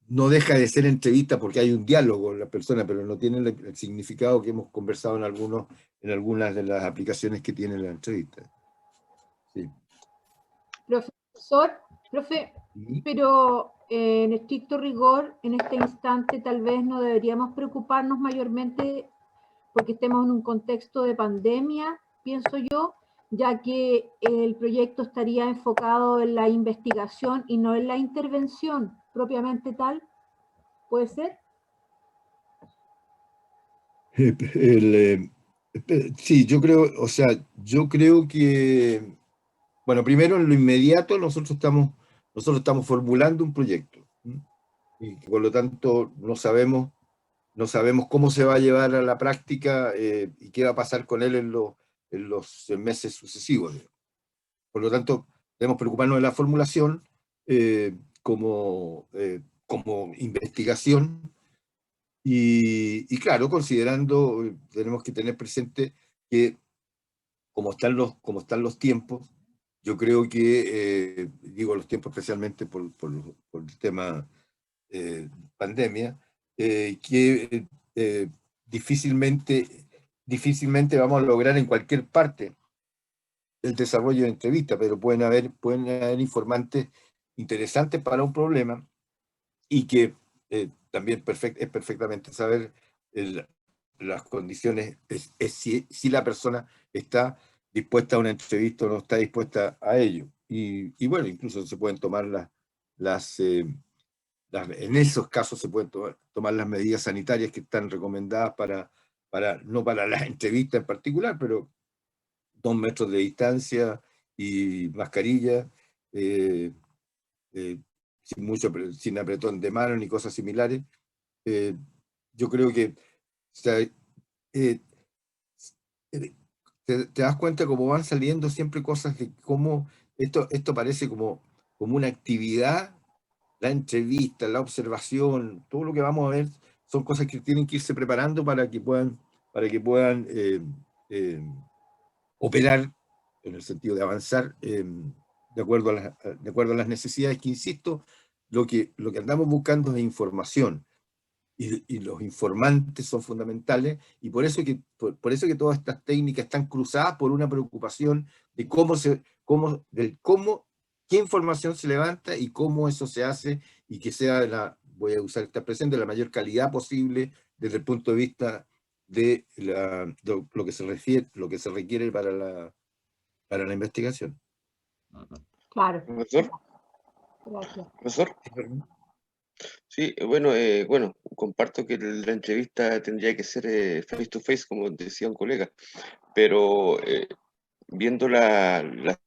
no deja de ser entrevista porque hay un diálogo con la persona, pero no tiene el significado que hemos conversado en algunas de las aplicaciones que tienen la entrevista. Sí. Profe, pero en estricto rigor, en este instante tal vez no deberíamos preocuparnos mayormente porque estemos en un contexto de pandemia, pienso yo, ya que el proyecto estaría enfocado en la investigación y no en la intervención propiamente tal. ¿Puede ser? Sí, yo creo que, bueno, primero en lo inmediato nosotros estamos formulando un proyecto, y por lo tanto no sabemos cómo se va a llevar a la práctica y qué va a pasar con él en los meses sucesivos. Por lo tanto, debemos preocuparnos de la formulación, como investigación. Y claro, considerando, tenemos que tener presente que como están los tiempos, yo creo que, digo los tiempos especialmente por el tema pandemia, que difícilmente vamos a lograr en cualquier parte el desarrollo de entrevistas, pero pueden haber informantes interesantes para un problema y que también es perfectamente saber las condiciones, si la persona está dispuesta a una entrevista o no está dispuesta a ello. Y bueno, incluso se pueden tomar en esos casos se pueden tomar las medidas sanitarias que están recomendadas no para las entrevistas en particular, pero 2 metros de distancia y mascarilla, sin apretón de mano ni cosas similares. Yo creo que te das cuenta cómo van saliendo siempre cosas que cómo esto parece como una actividad, la entrevista, la observación, todo lo que vamos a ver son cosas que tienen que irse preparando para que puedan operar en el sentido de avanzar de acuerdo a las necesidades, que insisto, lo que andamos buscando es información. Y los informantes son fundamentales, y por eso que todas estas técnicas están cruzadas por una preocupación de qué información se levanta y cómo eso se hace, y que sea voy a usar esta expresión, de la mayor calidad posible desde el punto de vista de lo que se requiere para la investigación. Claro. ¿Profesor? Gracias. ¿Profesor? Sí, bueno, comparto que la entrevista tendría que ser face to face, como decía un colega, pero viendo la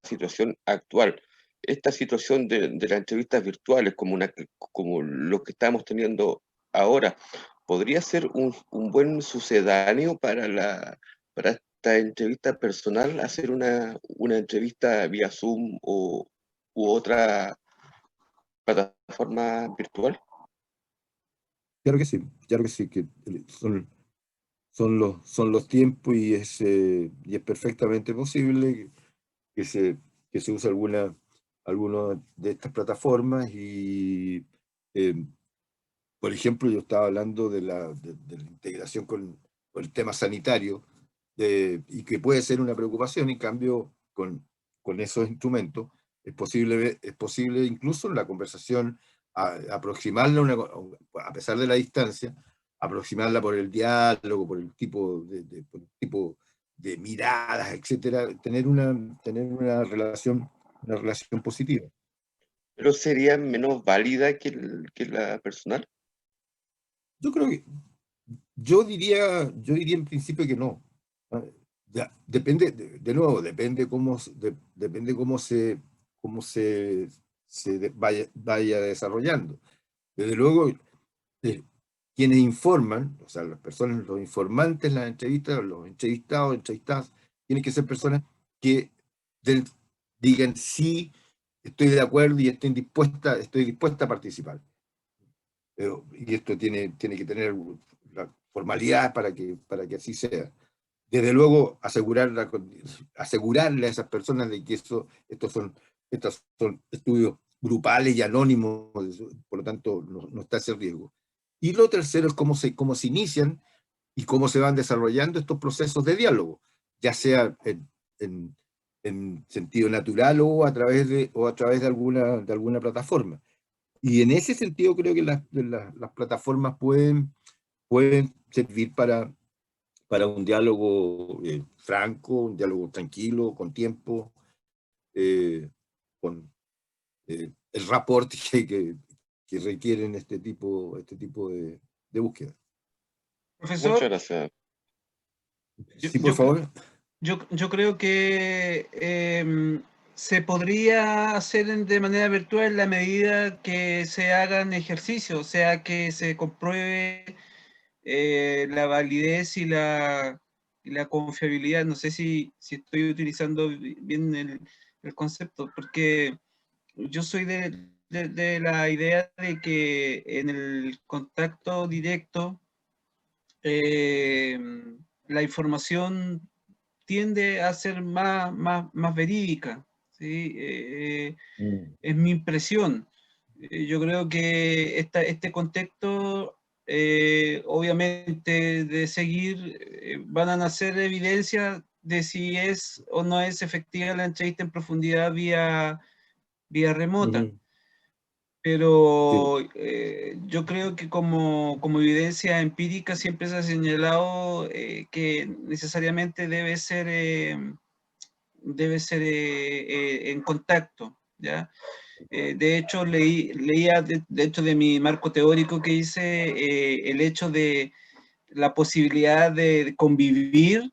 situación actual, esta situación de las entrevistas virtuales, como lo que estamos teniendo ahora, ¿podría ser un buen sucedáneo para esta entrevista personal, hacer una entrevista vía Zoom u otra plataforma virtual? Claro que sí, que son los tiempos, y es perfectamente posible que se use alguna de estas plataformas. Y por ejemplo, yo estaba hablando de la integración con el tema sanitario, y que puede ser una preocupación. En cambio, con esos instrumentos es posible incluso en la conversación aproximarla, a pesar de la distancia, aproximarla por el diálogo, por el tipo de miradas, etcétera, tener una relación positiva. ¿Pero sería menos válida que la personal? Yo diría en principio que no. Ya, depende, de nuevo, depende cómo se vaya desarrollando. Desde luego, quienes informan, o sea, las personas, los informantes, las entrevistas, los entrevistadas, tienen que ser personas que digan sí, estoy de acuerdo y estoy dispuesta a participar. Y esto tiene que tener la formalidad para que así sea. Desde luego, asegurarle a esas personas de que estos son estudios grupales y anónimos, por lo tanto no está ese riesgo. Y lo tercero es cómo se inician y cómo se van desarrollando estos procesos de diálogo, ya sea en sentido natural o a través de alguna plataforma. Y en ese sentido creo que las plataformas pueden servir para un diálogo franco, un diálogo tranquilo, con tiempo, con el rapport que requieren este tipo de búsqueda. Profesor, Muchas gracias. Sí, por favor. Yo creo que se podría hacer de manera virtual en la medida que se hagan ejercicios, o sea, que se compruebe la validez y la confiabilidad. No sé si estoy utilizando bien el concepto, porque yo soy de de la idea de que en el contacto directo la información tiende a ser más verídica, ¿sí? Es mi impresión. Yo creo que este contexto, obviamente, de seguir, van a nacer evidencias de si es o no es efectiva la entrevista en profundidad vía remota. Pero yo creo que como evidencia empírica siempre se ha señalado que necesariamente debe ser en contacto, ¿ya? De hecho, leía dentro de mi marco teórico que hice el hecho de la posibilidad de convivir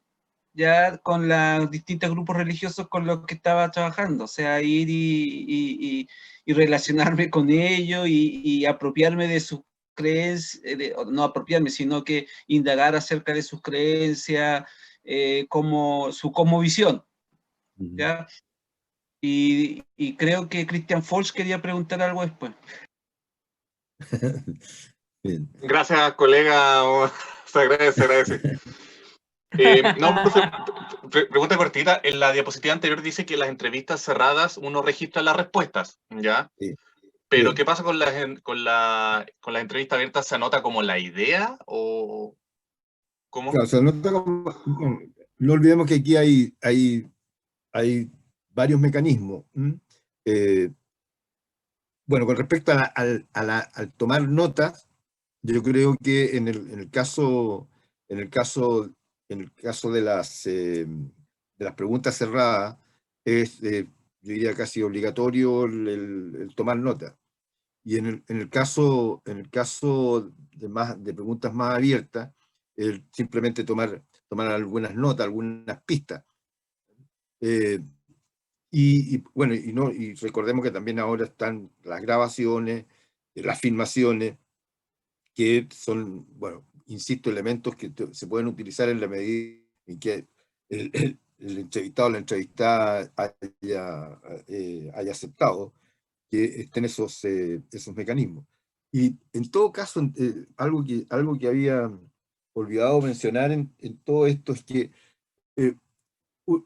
ya con los distintos grupos religiosos con los que estaba trabajando, o sea, ir y relacionarme con ellos y apropiarme de sus creencias, no apropiarme, sino que indagar acerca de sus creencias, como su cosmovisión, ¿ya? Y creo que Christian Folch quería preguntar algo después. Bien. Gracias, colega. Se agradece. No, pregunta cortita. En la diapositiva anterior dice que en las entrevistas cerradas uno registra las respuestas, ¿ya? Sí. Pero Bien. ¿qué pasa con las entrevistas abiertas? ¿Se anota como la idea o cómo? Claro, o sea, no olvidemos que aquí hay varios mecanismos. Bueno, con respecto al tomar notas, yo creo que en el caso de las preguntas cerradas, es, yo diría, casi obligatorio el tomar nota. Y en el caso de preguntas más abiertas, simplemente tomar algunas notas, algunas pistas. Bueno, y recordemos que también ahora están las grabaciones, las filmaciones, que son, bueno, insisto, elementos que se pueden utilizar en la medida en que el entrevistado o la entrevistada haya aceptado que estén esos mecanismos. Y en todo caso, algo que había olvidado mencionar en todo esto es que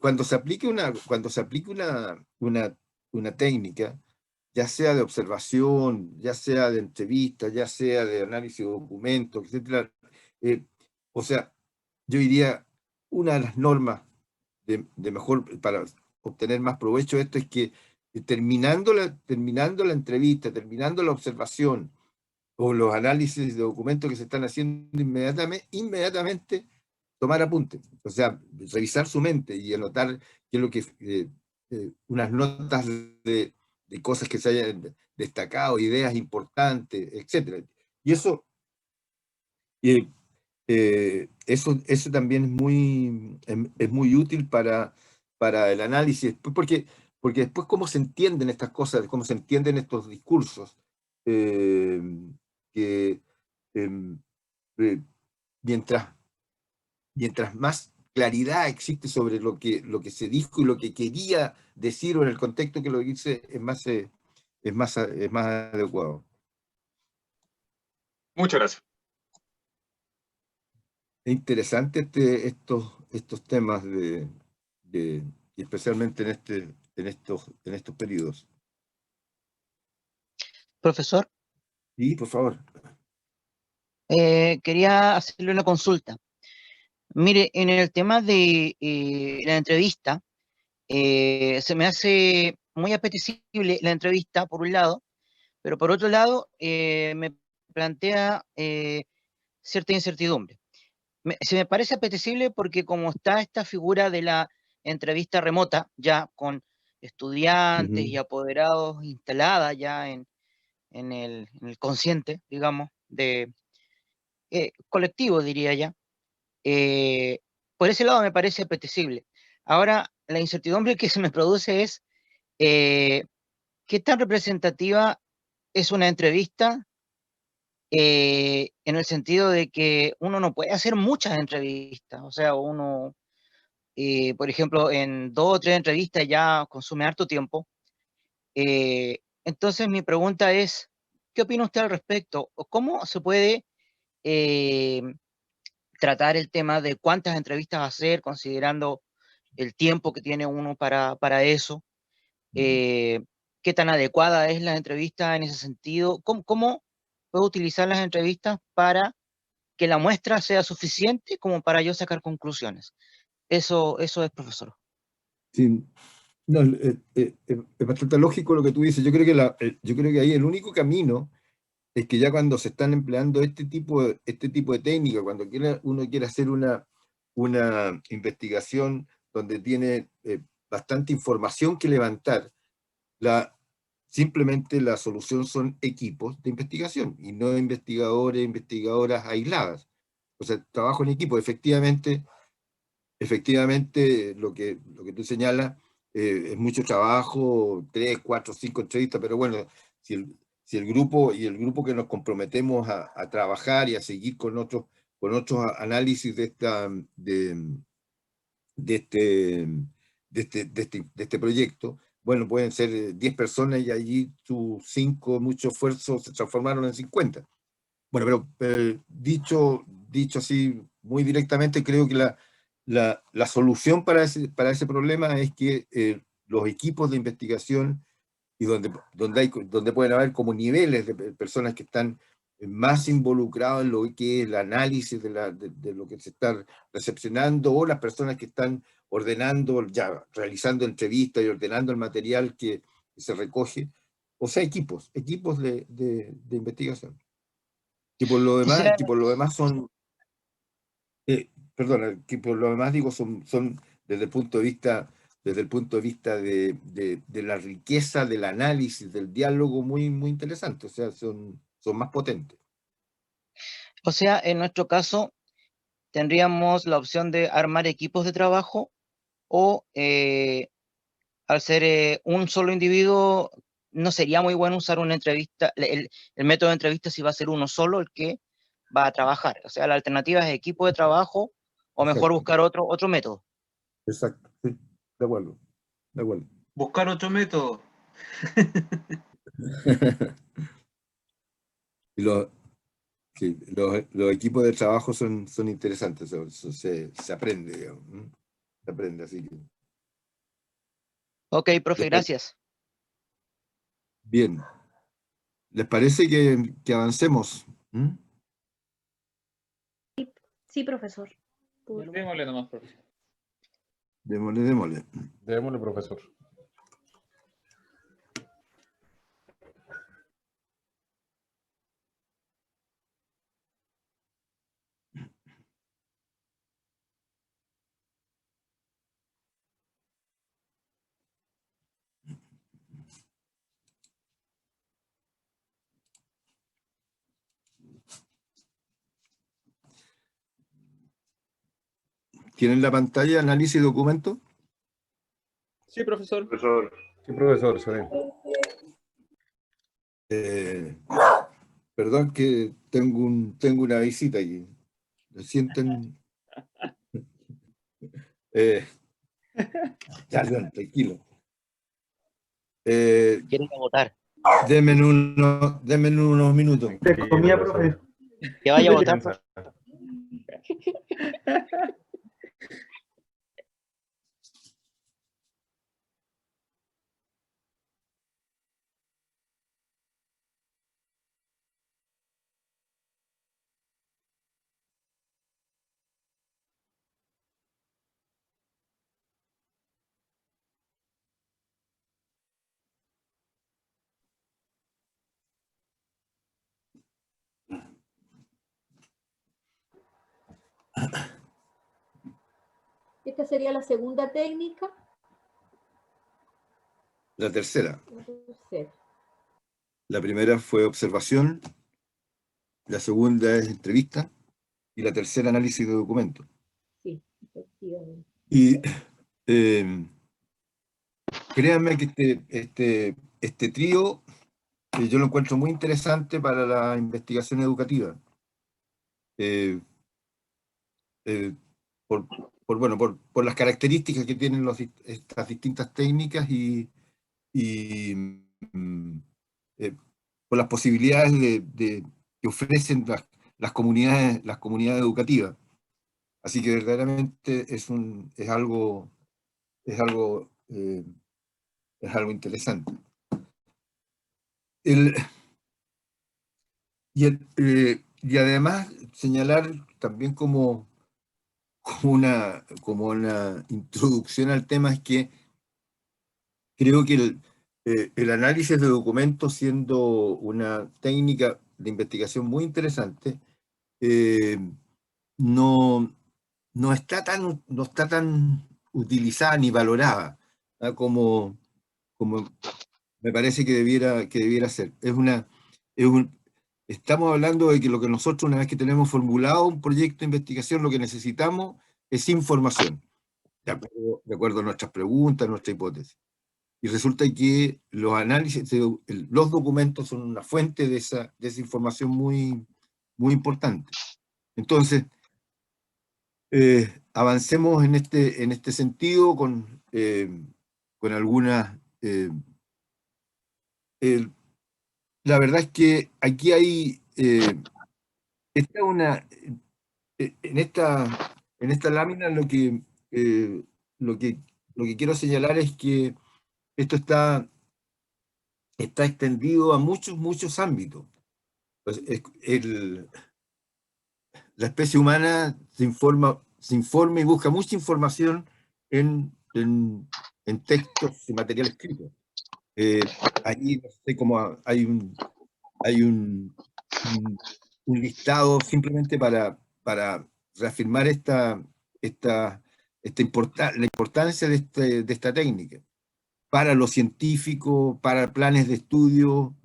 cuando se aplique una técnica, ya sea de observación, ya sea de entrevista, ya sea de análisis de documentos, etc. O sea, yo diría, una de las normas de mejor, para obtener más provecho de esto, es que terminando la entrevista, terminando la observación o los análisis de documentos que se están haciendo inmediatamente tomar apuntes, o sea, revisar su mente y anotar qué es lo que, unas notas de cosas que se hayan destacado, ideas importantes, etc. Y eso también es muy útil para el análisis, porque después cómo se entienden estas cosas, cómo se entienden estos discursos, que mientras más claridad existe sobre lo que se dijo y lo que quería decir o en el contexto que lo dice, es más adecuado. Muchas gracias. Es interesante estos temas y especialmente en estos periodos. Profesor, Sí, por favor. quería hacerle una consulta. Mire, en el tema de la entrevista, se me hace muy apetecible la entrevista, por un lado, pero por otro lado, me plantea cierta incertidumbre. Se me parece apetecible porque como está esta figura de la entrevista remota, ya con estudiantes y apoderados instalada ya en el consciente, digamos, de colectivo, diría ya. Por ese lado me parece apetecible. Ahora, la incertidumbre que se me produce es ¿qué tan representativa es una entrevista? En el sentido de que uno no puede hacer muchas entrevistas, o sea, uno, por ejemplo, en 2 o 3 entrevistas ya consume harto tiempo. Entonces mi pregunta es, ¿qué opina usted al respecto? ¿O cómo se puede tratar el tema de cuántas entrevistas hacer, considerando el tiempo que tiene uno para eso? ¿Qué tan adecuada es la entrevista en ese sentido? ¿Cómo puedo utilizar las entrevistas para que la muestra sea suficiente como para yo sacar conclusiones? Eso es, profesor. Sí, no, es bastante lógico lo que tú dices. Yo creo que ahí el único camino es que ya cuando se están empleando este tipo de técnicas, cuando uno quiere hacer una investigación donde tiene bastante información que levantar, simplemente la solución son equipos de investigación y no investigadores, investigadoras aisladas. O sea, trabajo en equipo. Efectivamente, lo que tú señalas es mucho trabajo, 3, 4, 5 entrevistas, pero bueno, si el grupo que nos comprometemos a trabajar y a seguir con otros análisis de este proyecto, bueno, pueden ser 10 personas y allí sus 5, mucho esfuerzo, se transformaron en 50. Bueno, pero dicho así muy directamente, creo que la solución para ese problema es que los equipos de investigación y donde pueden haber como niveles de personas que están más involucrados en lo que es el análisis de lo que se está recepcionando, o las personas que están ordenando, ya realizando entrevistas y ordenando el material que se recoge, o sea, equipos de investigación. Que por lo demás son, perdona, que por lo demás digo, son desde el punto de vista, de la riqueza del análisis, del diálogo, muy, muy interesante. O sea, son más potentes. O sea, en nuestro caso, tendríamos la opción de armar equipos de trabajo o al ser un solo individuo, no sería muy bueno usar una entrevista, el método de entrevista si va a ser uno solo el que va a trabajar. O sea, la alternativa es equipo de trabajo o mejor buscar otro método. Exacto, sí, de acuerdo. Buscar otro método. Y los equipos de trabajo son interesantes, eso se aprende, digamos, ¿no? Se aprende, así que... Ok, profe, gracias. Bien. ¿Les parece que avancemos? Sí, profesor. Démosle nomás, profesor. Démosle. Démosle, profesor. ¿Tienen la pantalla análisis de documento? Sí, profesor. Sí, profesor, se ve. Perdón que tengo una visita aquí. ¿Lo sienten? Ya, tranquilo. Quiero ir a votar. Denme unos minutos. Tranquilo, profe. Que vaya a votar. Piensa. Esta sería la segunda técnica. La tercera. La tercera. La primera fue observación, la segunda es entrevista y la tercera análisis de documentos. Sí, efectivamente. Y créanme que este trío yo lo encuentro muy interesante para la investigación educativa. Por las características que tienen estas distintas técnicas y por las posibilidades que ofrecen las comunidades educativas. Así que verdaderamente es algo interesante. Y además señalar también como una introducción al tema es que creo que el análisis de documentos, siendo una técnica de investigación muy interesante, no está tan utilizada ni valorada, ¿ah? como me parece que debiera ser. Estamos hablando de que lo que nosotros, una vez que tenemos formulado un proyecto de investigación, lo que necesitamos es información, de acuerdo a nuestras preguntas, nuestra hipótesis. Y resulta que los análisis, los documentos son una fuente de esa información muy, muy importante. Entonces, avancemos en este sentido con algunas... la verdad es que aquí hay... en esta lámina lo que quiero señalar es que esto está extendido a muchos ámbitos. Pues la especie humana se informa y busca mucha información en textos y material escrito. Allí, no sé cómo hay un listado simplemente para reafirmar la importancia de esta técnica para los científicos, para planes de estudio,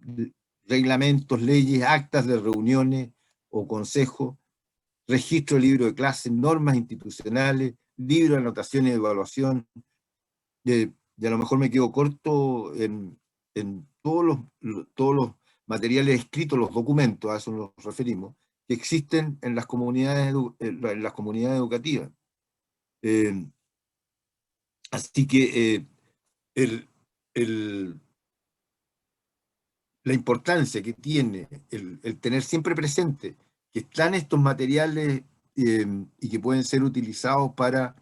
reglamentos, leyes, actas de reuniones o consejos, registro de libro de clases, normas institucionales, libro de anotaciones y evaluación. Y a lo mejor me quedo corto en todos los materiales escritos, los documentos, a eso nos referimos, que existen en las comunidades educativas. Así que la importancia que tiene el tener siempre presente que están estos materiales y que pueden ser utilizados para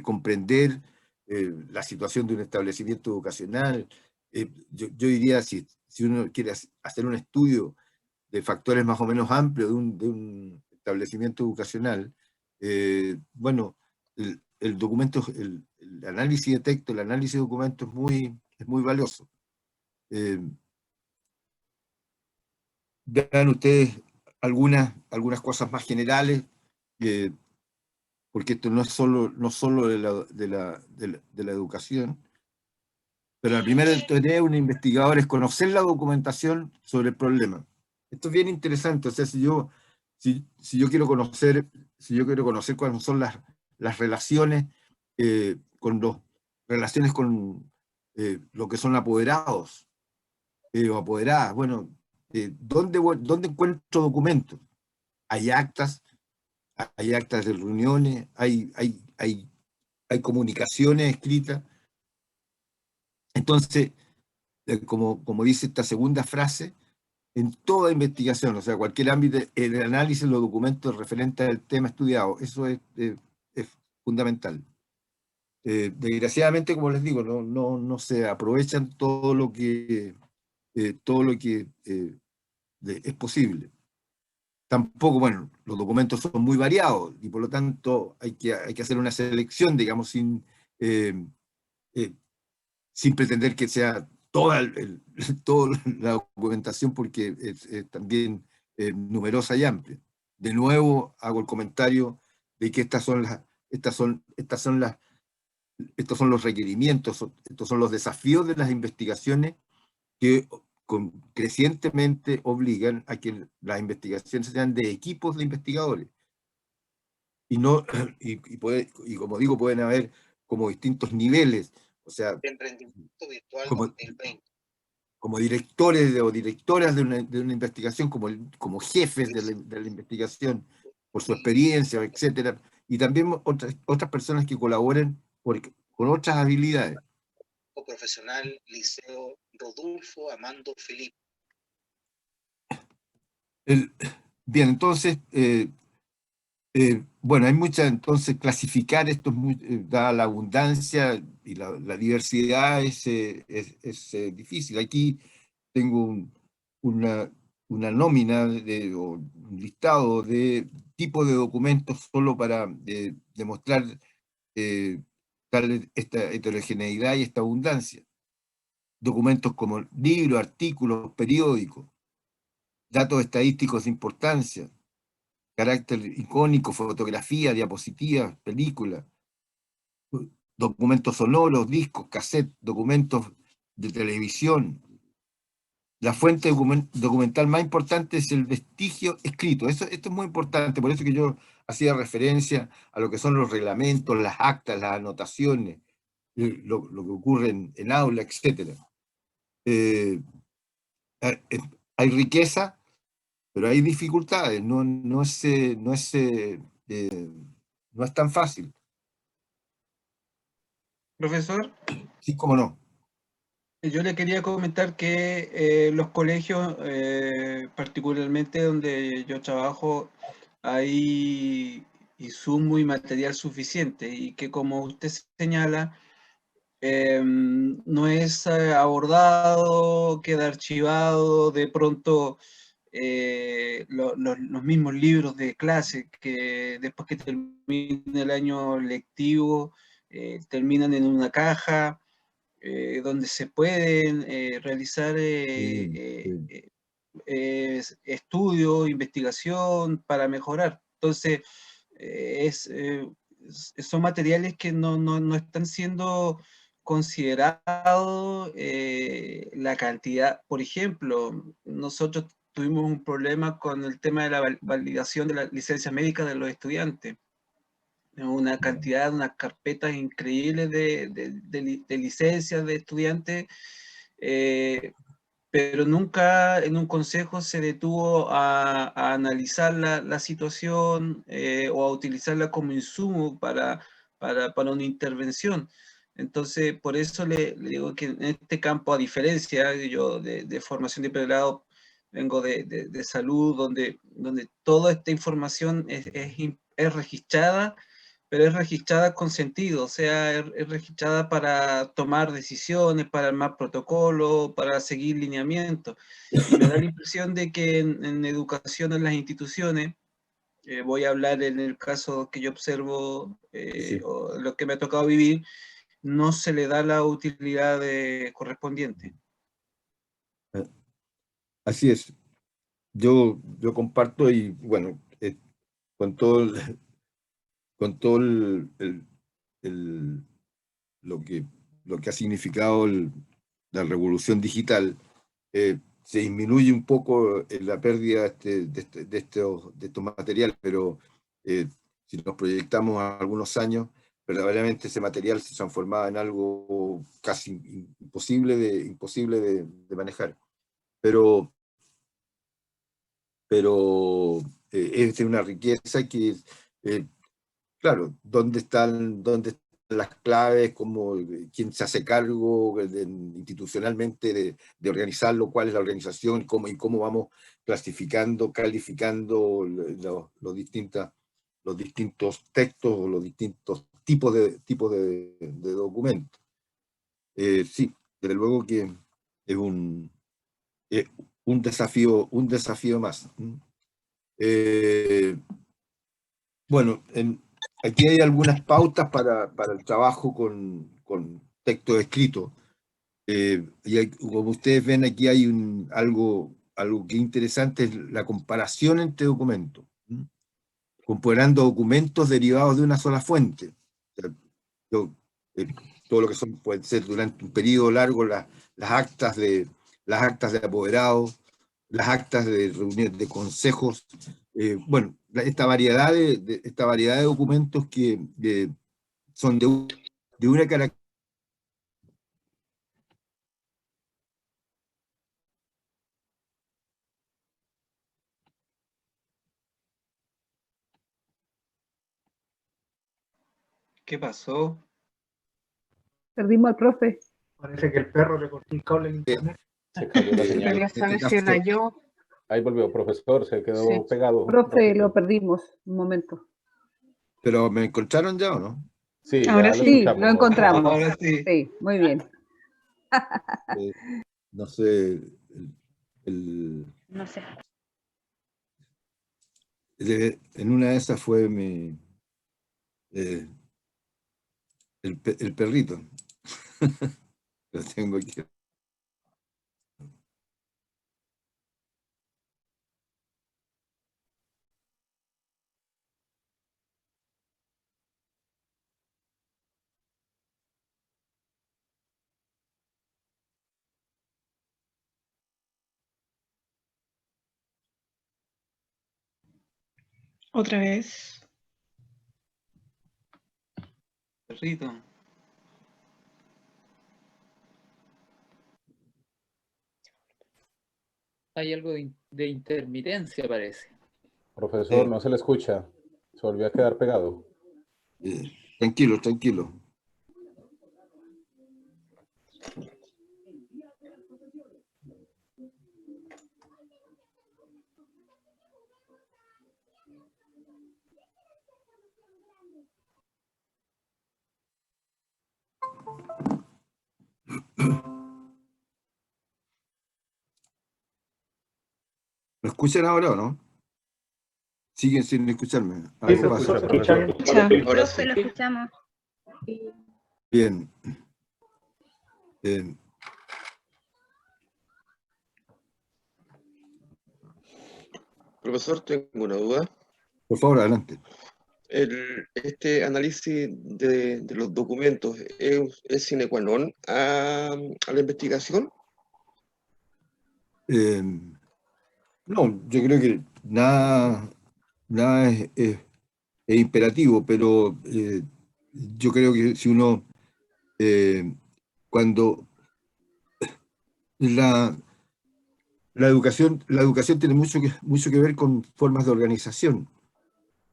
comprender la situación de un establecimiento educacional. Yo diría, si uno quiere hacer un estudio de factores más o menos amplios de un establecimiento educacional, bueno, el documento, el análisis de texto, el análisis de documentos es muy valioso. Vean ustedes algunas cosas más generales, porque esto no solo de la educación, pero la primera tarea de un investigador es conocer la documentación sobre el problema. Esto es bien interesante. O sea, si yo quiero conocer cuáles son las relaciones con lo que son apoderados o apoderadas, bueno, ¿dónde encuentro documentos? Hay actas de reuniones, hay comunicaciones escritas. Entonces, como dice esta segunda frase, en toda investigación, o sea, cualquier ámbito, el análisis de los documentos referentes al tema estudiado, eso es fundamental. Desgraciadamente, como les digo, no se aprovechan todo lo que es posible. Tampoco, bueno, los documentos son muy variados y por lo tanto hay que hacer una selección, digamos, sin pretender que sea toda la documentación, porque es también numerosa y amplia. De nuevo hago el comentario de que estos son los requerimientos, estos son los desafíos de las investigaciones que crecientemente obligan a que las investigaciones sean de equipos de investigadores. Y como digo, pueden haber como distintos niveles, o sea, como directores o directoras de una investigación, como jefes de la investigación, por su experiencia, etcétera, y también otras personas que colaboren con otras habilidades. Profesional Liceo Rodolfo Amando Felipe. Bien, entonces, bueno, hay mucha, entonces clasificar esto, dada la abundancia y la diversidad, es difícil. Aquí tengo una nómina o un listado de tipos de documentos solo para demostrar esta heterogeneidad y esta abundancia. Documentos como libros, artículos, periódicos, datos estadísticos de importancia, carácter icónico, fotografía, diapositivas, películas, documentos sonoros, discos, cassettes, documentos de televisión. La fuente documental más importante es el vestigio escrito. Esto es muy importante, por eso que yo hacía referencia a lo que son los reglamentos, las actas, las anotaciones, lo que ocurre en aula, etc. Hay riqueza, pero hay dificultades, no es tan fácil. Profesor. Sí, cómo no. Yo le quería comentar que los colegios, particularmente donde yo trabajo, hay insumo y material suficiente y que, como usted señala, no es abordado, queda archivado, de pronto los mismos libros de clase que después que termina el año lectivo terminan en una caja donde se pueden realizar estudios, investigación para mejorar. Entonces, son materiales que no están siendo considerados la cantidad. Por ejemplo, nosotros tuvimos un problema con el tema de la validación de la licencia médica de los estudiantes. Una cantidad, unas carpetas increíbles de licencias de estudiantes, pero nunca en un consejo se detuvo a analizar la situación o a utilizarla como insumo para una intervención. Entonces, por eso le digo que en este campo, a diferencia yo de formación de pregrado, vengo de salud, donde toda esta información es registrada, pero es registrada con sentido, o sea, es registrada para tomar decisiones, para armar protocolos, para seguir lineamientos. Y me da la impresión de que en educación en las instituciones, voy a hablar en el caso que yo observo, o lo que me ha tocado vivir, no se le da la utilidad correspondiente. Así es. Yo comparto y bueno, con todo lo que ha significado la revolución digital, se disminuye un poco la pérdida de estos materiales, pero si nos proyectamos a algunos años, verdaderamente ese material se transformaba en algo casi imposible de manejar. Pero es de una riqueza que, claro, ¿dónde están las claves? ¿Quién se hace cargo institucionalmente de organizarlo? ¿Cuál es la organización? Y cómo vamos clasificando, calificando los distintos textos o los distintos tipos de documentos? Sí, desde luego que es un desafío más. Bueno, aquí hay algunas pautas para el trabajo con texto escrito. Y como ustedes ven, aquí hay algo que es interesante, es la comparación entre documentos, comparando documentos derivados de una sola fuente. O sea, todo lo que pueden ser durante un periodo largo las actas de apoderados, las actas de reuniones de consejos, bueno, esta variedad de documentos que son de una característica. ¿Qué pasó? Perdimos al profe. Parece que el perro le cortó el cable en internet. Se cayó la señal. Quería saber si era yo. Ahí volvió, profesor, se quedó Sí. pegado. Profe, lo perdimos un momento. ¿Pero me encontraron ya o no? Sí, Ahora ya sí. lo Sí, escuchamos. lo encontramos. Ahora sí. Sí, muy bien. No sé, el- No sé. en una de esas fue el perrito. Lo tengo aquí. Otra vez. Perrito. Hay algo de intermitencia, parece. Profesor, no se le escucha. Se volvió a quedar pegado. Tranquilo, tranquilo. ¿Me escuchan ahora o no? Siguen sin escucharme. Sí, Algo se pasa. escucha, profesor. Ahora sí. Profe, lo escuchamos. Bien. Profesor, tengo una duda. Por favor, adelante. Este análisis de los documentos es sine qua non a la investigación. No, yo creo que nada es imperativo, pero yo creo que si uno, cuando la educación tiene mucho que ver con formas de organización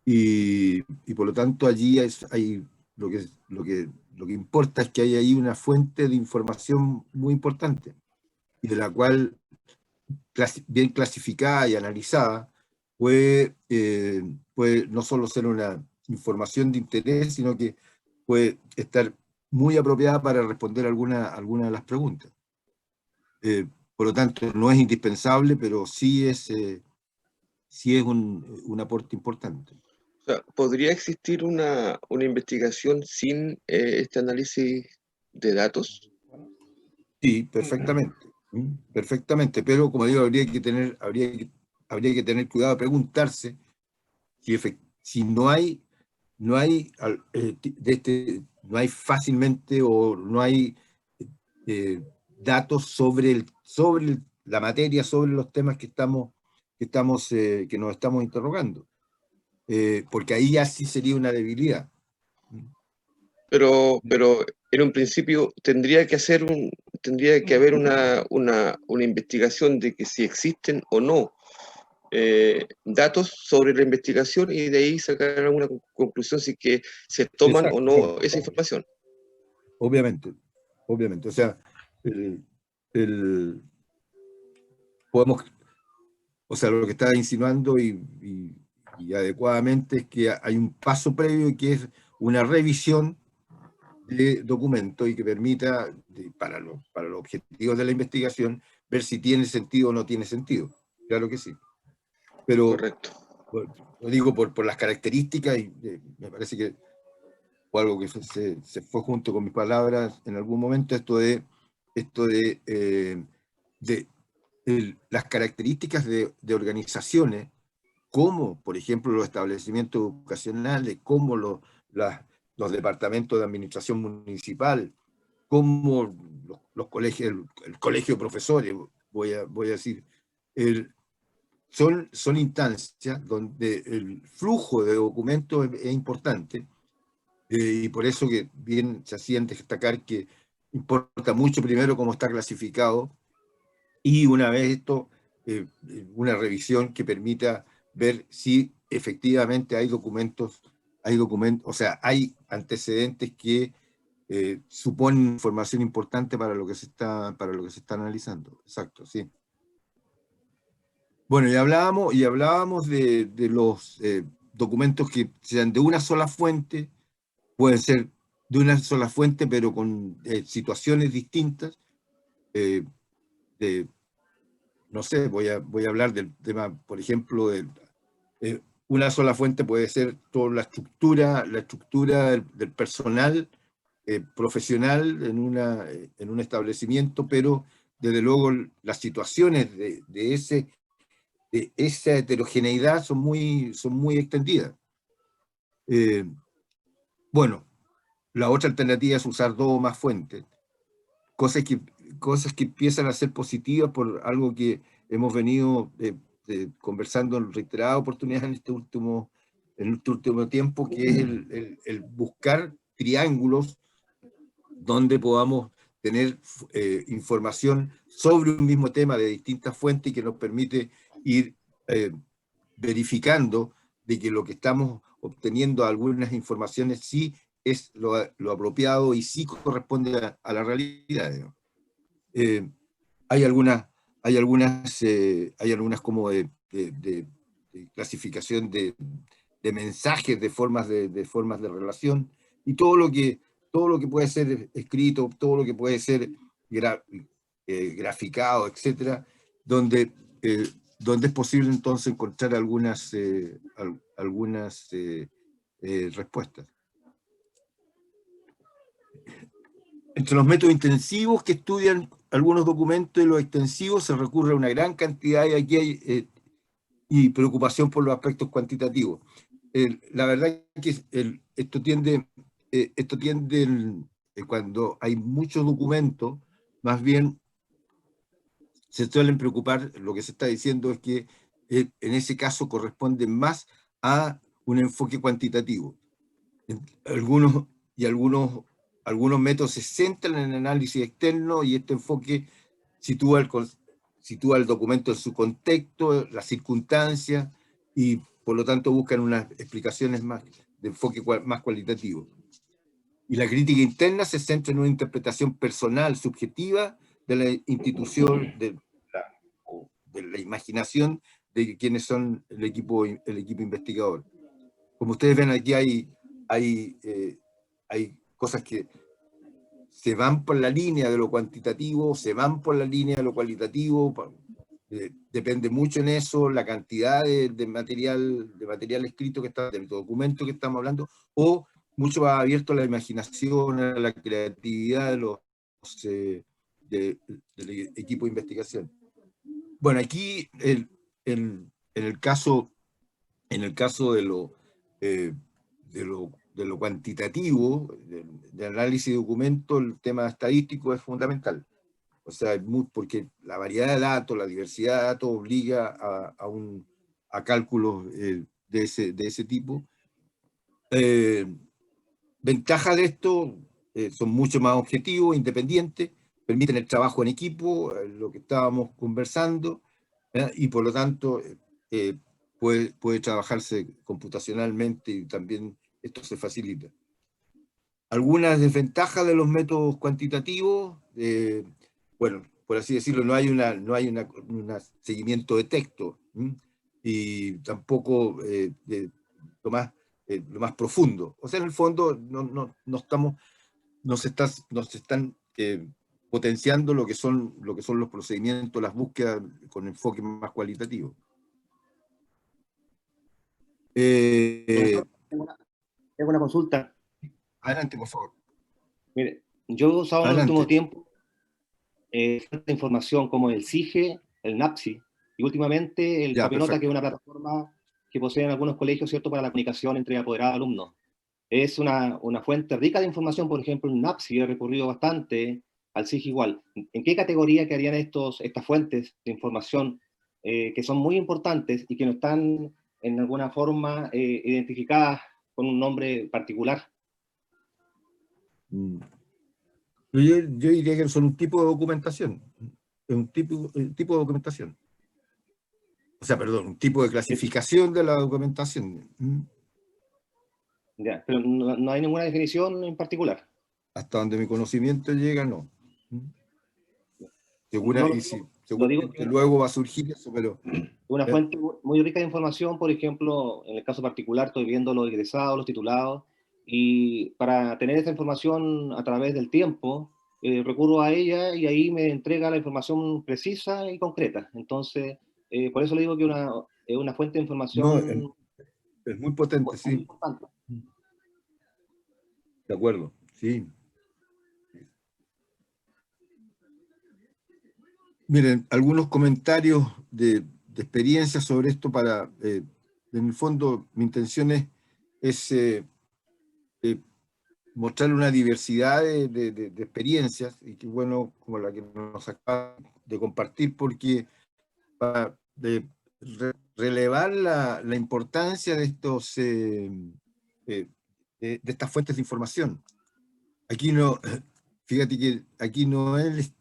y por lo tanto allí hay lo que importa es que hay ahí una fuente de información muy importante y de la cual bien clasificada y analizada puede no solo ser una información de interés, sino que puede estar muy apropiada para responder alguna de las preguntas. Por lo tanto, no es indispensable, pero sí es un aporte importante. O sea, ¿podría existir una investigación sin este análisis de datos? Sí, perfectamente. Perfectamente, pero como digo, habría que tener cuidado de preguntarse si no hay no hay fácilmente o no hay datos sobre la materia, sobre los temas que nos estamos interrogando. Porque ahí ya sí sería una debilidad. Pero en un principio tendría que haber una investigación de que si existen o no datos sobre la investigación y de ahí sacar alguna conclusión si que se toman o no esa información. Obviamente. O sea, lo que estaba insinuando y adecuadamente es que hay un paso previo que es una revisión de documentos y que permita, para los objetivos de la investigación, ver si tiene sentido o no tiene sentido. Claro que sí. Pero correcto. Lo digo por las características y me parece que fue algo que se fue junto con mis palabras en algún momento, esto de las características de organizaciones, como por ejemplo los establecimientos educacionales, como los departamentos de administración municipal, como los colegios, el colegio de profesores, voy a decir, son instancias donde el flujo de documentos es importante, y por eso que bien se hacían destacar que importa mucho primero cómo está clasificado, y una vez esto, una revisión que permita ver si efectivamente hay documentos, o sea, hay antecedentes que suponen información importante para lo que se está analizando. Exacto, sí. Bueno, y hablábamos de los documentos que sean de una sola fuente, pueden ser de una sola fuente, pero con situaciones distintas. No sé, voy a hablar del tema, por ejemplo, una sola fuente puede ser toda la estructura del personal profesional en un establecimiento, pero desde luego las situaciones de esa heterogeneidad son muy extendidas. Bueno, la otra alternativa es usar dos o más fuentes, cosas que empiezan a ser positivas por algo que hemos venido conversando en reiteradas oportunidades en este último tiempo, que es el buscar triángulos donde podamos tener información sobre un mismo tema de distintas fuentes y que nos permite ir verificando de que lo que estamos obteniendo, algunas informaciones, sí es lo apropiado y sí corresponde a la realidad. Hay algunas como de clasificación de mensajes, de formas de relación, y todo lo que puede ser escrito, todo lo que puede ser graficado, etcétera, donde es posible entonces encontrar algunas respuestas. Entre los métodos intensivos que estudian algunos documentos y los extensivos se recurre a una gran cantidad, y aquí hay y preocupación por los aspectos cuantitativos. La verdad es que esto tiende cuando hay muchos documentos, más bien se suelen preocupar, lo que se está diciendo es que en ese caso corresponde más a un enfoque cuantitativo. Algunos métodos se centran en el análisis externo, y este enfoque sitúa el documento en su contexto, las circunstancias, y por lo tanto buscan unas explicaciones de enfoque más cualitativo. Y la crítica interna se centra en una interpretación personal, subjetiva, de la institución, de la imaginación de quienes son el equipo investigador. Como ustedes ven, aquí hay cosas que se van por la línea de lo cuantitativo, se van por la línea de lo cualitativo, depende mucho en eso la cantidad de material escrito del documento que estamos hablando, o mucho más abierto a la imaginación, a la creatividad del equipo de investigación. Bueno, aquí en el caso de lo cuantitativo, de análisis de documentos, el tema estadístico es fundamental. O sea, porque la variedad de datos, la diversidad de datos obliga a cálculos de ese tipo. Ventajas de esto son mucho más objetivos, independientes, permiten el trabajo en equipo, lo que estábamos conversando, y por lo tanto puede trabajarse computacionalmente, y también esto se facilita. Algunas desventajas de los métodos cuantitativos, bueno, por así decirlo, no hay un seguimiento de texto, y tampoco lo más profundo. O sea, en el fondo no se están potenciando lo que son los procedimientos, las búsquedas con enfoque más cualitativo. Tengo una consulta. Adelante, por favor. Mire, yo he usado en el último tiempo fuentes de información como el CIGE, el NAPSI, y últimamente el Papinota, que es una plataforma que poseen algunos colegios, ¿cierto?, para la comunicación entre apoderados y alumnos. Es una fuente rica de información. Por ejemplo, el NAPSI he recurrido bastante, al CIGE igual. ¿En qué categoría quedarían estas fuentes de información que son muy importantes y que no están en alguna forma identificadas con un nombre particular? Yo diría que son un tipo de documentación. Es un tipo de documentación. O sea, perdón, un tipo de clasificación de la documentación. Ya, pero no hay ninguna definición en particular. Hasta donde mi conocimiento llega, no. seguramente luego va a surgir eso, pero... Una fuente muy rica de información, por ejemplo, en el caso particular estoy viendo los egresados, los titulados, y para tener esta información a través del tiempo, recurro a ella y ahí me entrega la información precisa y concreta. Entonces, por eso le digo que es una fuente de información... No, es muy potente, sí. Importante. De acuerdo, sí. Miren, algunos comentarios de experiencia sobre esto para... en el fondo, mi intención es mostrar una diversidad de experiencias, y que bueno, como la que nos acaba de compartir, porque para relevar la importancia de estos de estas fuentes de información. Aquí no, fíjate que aquí no es,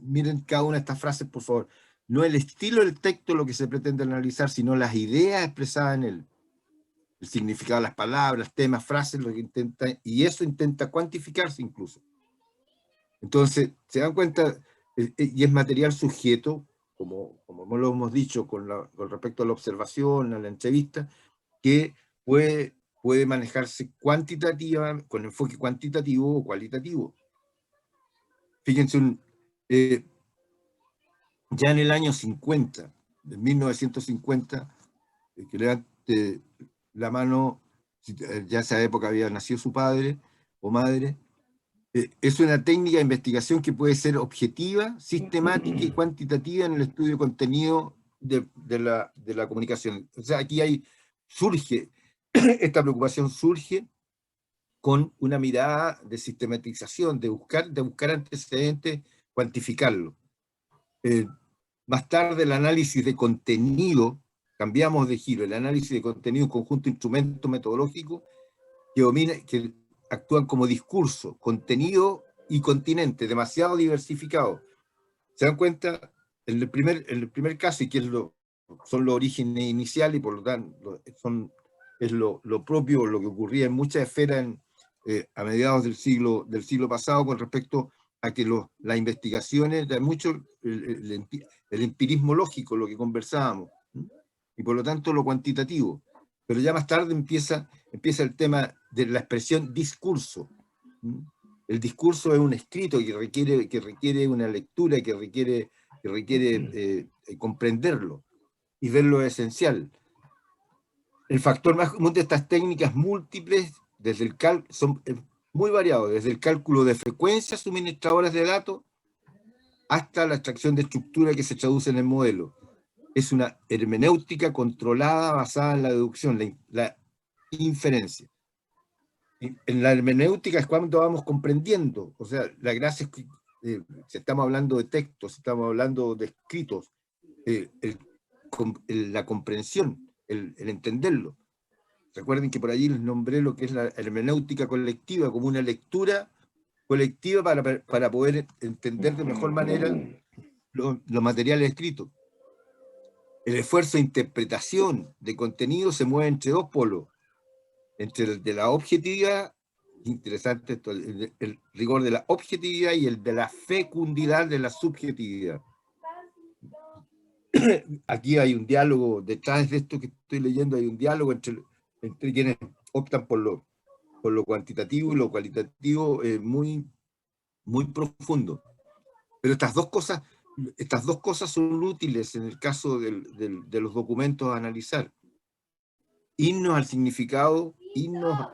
miren cada una de estas frases, por favor, no el estilo del texto lo que se pretende analizar, sino las ideas expresadas en él. El significado de las palabras, temas, frases, lo que intenta, y eso intenta cuantificarse incluso. Entonces, se dan cuenta, y es material sujeto, como lo hemos dicho con respecto a la observación, a la entrevista, que puede manejarse cuantitativa, con enfoque cuantitativo o cualitativo. Fíjense, ya en el año 50, en 1950, que levante la mano, ya esa época había nacido su padre o madre, es una técnica de investigación que puede ser objetiva, sistemática y cuantitativa en el estudio de contenido de la comunicación. O sea, aquí surge, esta preocupación surge con una mirada de sistematización, de buscar antecedentes, cuantificarlo. Más tarde el análisis de contenido, cambiamos de giro, el análisis de contenido, un conjunto de instrumentos metodológicos que actúan como discurso, contenido y continente, demasiado diversificado. ¿Se dan cuenta? En el primer caso, y que son los orígenes iniciales, y por lo tanto es lo propio, lo que ocurría en muchas esferas a mediados del siglo pasado con respecto a que las investigaciones, de mucho el empirismo lógico, lo que conversábamos, y por lo tanto lo cuantitativo. Pero ya más tarde empieza el tema de la expresión discurso. El discurso es un escrito que requiere una lectura, que requiere comprenderlo, y verlo es esencial. El factor más común de estas técnicas múltiples son muy variados, desde el cálculo de frecuencias suministradoras de datos hasta la extracción de estructura que se traduce en el modelo. Es una hermenéutica controlada basada en la deducción, la inferencia. En la hermenéutica es cuando vamos comprendiendo, o sea, la gracia es que si estamos hablando de textos, si estamos hablando de escritos, la comprensión, el entenderlo. Recuerden que por allí les nombré lo que es la hermenéutica colectiva, como una lectura colectiva para poder entender de mejor manera los materiales escritos. El esfuerzo de interpretación de contenido se mueve entre dos polos, entre el de la objetividad, interesante esto, el rigor de la objetividad y el de la fecundidad de la subjetividad. Aquí hay un diálogo, detrás de esto que estoy leyendo, hay un diálogo entre quienes optan por lo cuantitativo y lo cualitativo muy, muy profundo. Pero estas dos cosas son útiles en el caso de los documentos a analizar. Irnos al significado, irnos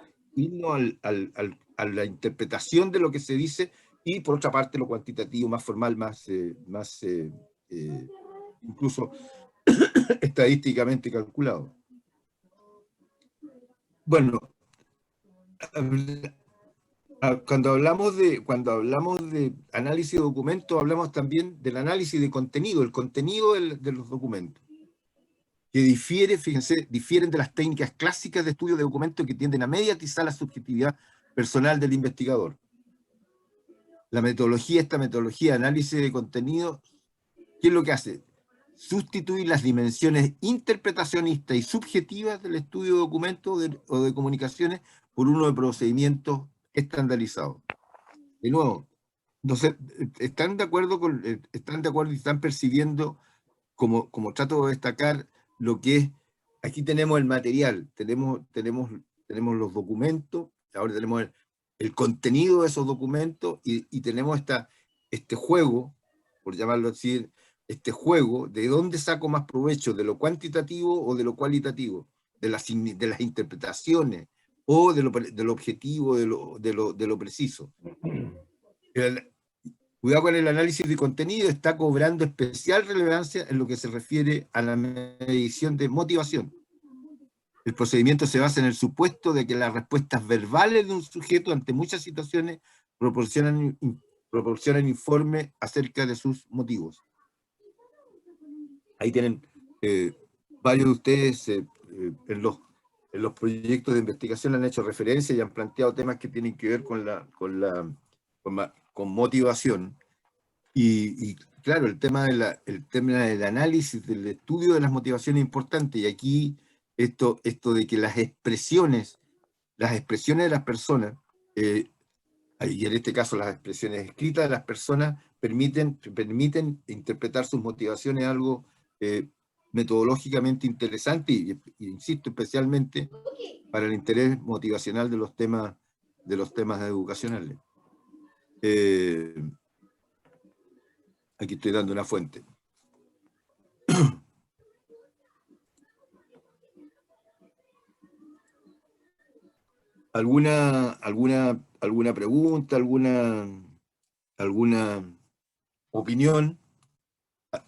a la interpretación de lo que se dice, y por otra parte lo cuantitativo, más formal, más incluso estadísticamente calculado. Bueno, cuando hablamos de análisis de documentos, hablamos también del análisis de contenido, el contenido de los documentos, que difieren de las técnicas clásicas de estudio de documentos que tienden a mediatizar la subjetividad personal del investigador. Esta metodología de análisis de contenido, ¿qué es lo que hace? Sustituir las dimensiones interpretacionistas y subjetivas del estudio de documentos o de comunicaciones por uno de procedimientos estandarizados. De nuevo, no sé, ¿están de acuerdo y están percibiendo, como trato de destacar, lo que es, aquí tenemos el material, tenemos los documentos, ahora tenemos el contenido de esos documentos y tenemos este juego, por llamarlo así, este juego, de dónde saco más provecho, de lo cuantitativo o de lo cualitativo, de las interpretaciones o de lo objetivo, de lo preciso. Cuidado con el análisis de contenido, está cobrando especial relevancia en lo que se refiere a la medición de motivación. El procedimiento se basa en el supuesto de que las respuestas verbales de un sujeto ante muchas situaciones proporcionan informe acerca de sus motivos. Ahí tienen varios de ustedes en los proyectos de investigación han hecho referencia y han planteado temas que tienen que ver con motivación. Y claro, el tema del análisis, del estudio de las motivaciones es importante. Y aquí esto de que las expresiones de las personas, y en este caso las expresiones escritas de las personas, permiten interpretar sus motivaciones algo metodológicamente interesante y insisto, especialmente para el interés motivacional de los temas educacionales. Aquí estoy dando una fuente. ¿Alguna pregunta, alguna opinión?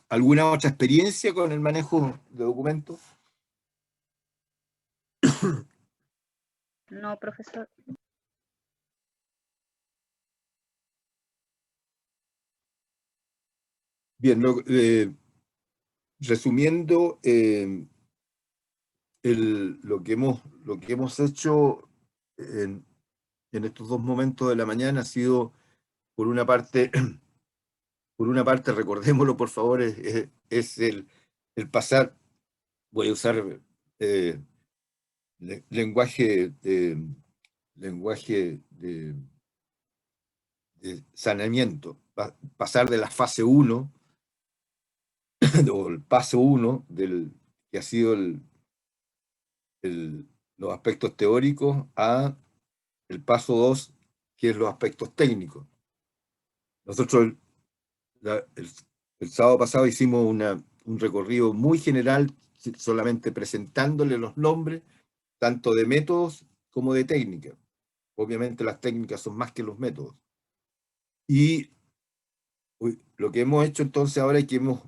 ¿Alguna otra experiencia con el manejo de documentos? No, profesor. Bien, resumiendo, lo que hemos hecho en estos 2 momentos de la mañana ha sido, por una parte, recordémoslo por favor, es el pasar, voy a usar lenguaje de saneamiento, pasar de la fase 1, o el paso 1, que ha sido los aspectos teóricos, a el paso 2, que es los aspectos técnicos. Nosotros el sábado pasado hicimos un recorrido muy general, solamente presentándole los nombres, tanto de métodos como de técnicas. Obviamente las técnicas son más que los métodos. Y lo que hemos hecho entonces ahora es que nos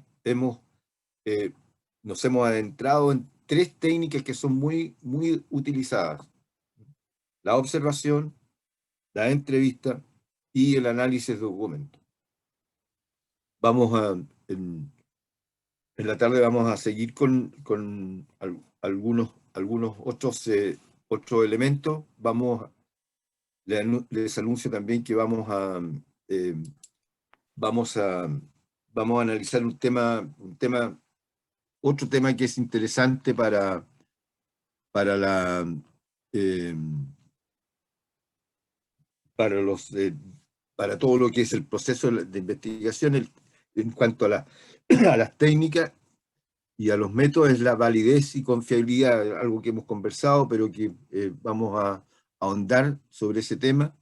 hemos adentrado en 3 técnicas que son muy, muy utilizadas: la observación, la entrevista y el análisis de documentos. En la tarde vamos a seguir con algunos otros elementos. Les anuncio también que vamos a analizar otro tema que es interesante para todo lo que es el proceso de investigación en cuanto a las técnicas y a los métodos, es la validez y confiabilidad, algo que hemos conversado, pero que vamos a ahondar sobre ese tema,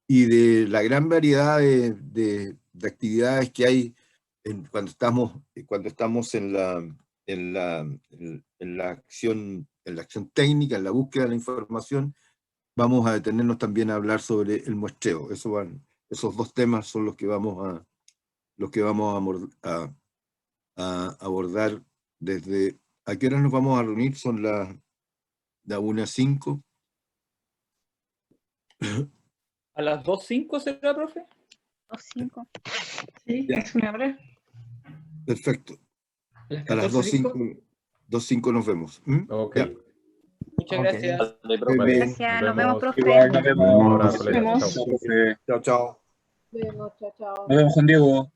y de la gran variedad de actividades que hay cuando estamos en la acción técnica, en la búsqueda de la información. Vamos a detenernos también a hablar sobre el muestreo. Esos 2 temas son los que vamos a abordar desde... ¿A qué horas nos vamos a reunir? Son las 1:05. ¿A las 2:05 será, profe? 2:05. Sí, es una hora. Perfecto. A las 2:05 nos vemos. Ok. Ya. Muchas gracias. Gracias, nos vemos, profe. Nos vemos. Nos vemos. Chao, chao. Nos vemos, chao, chao. Nos vemos con Diego.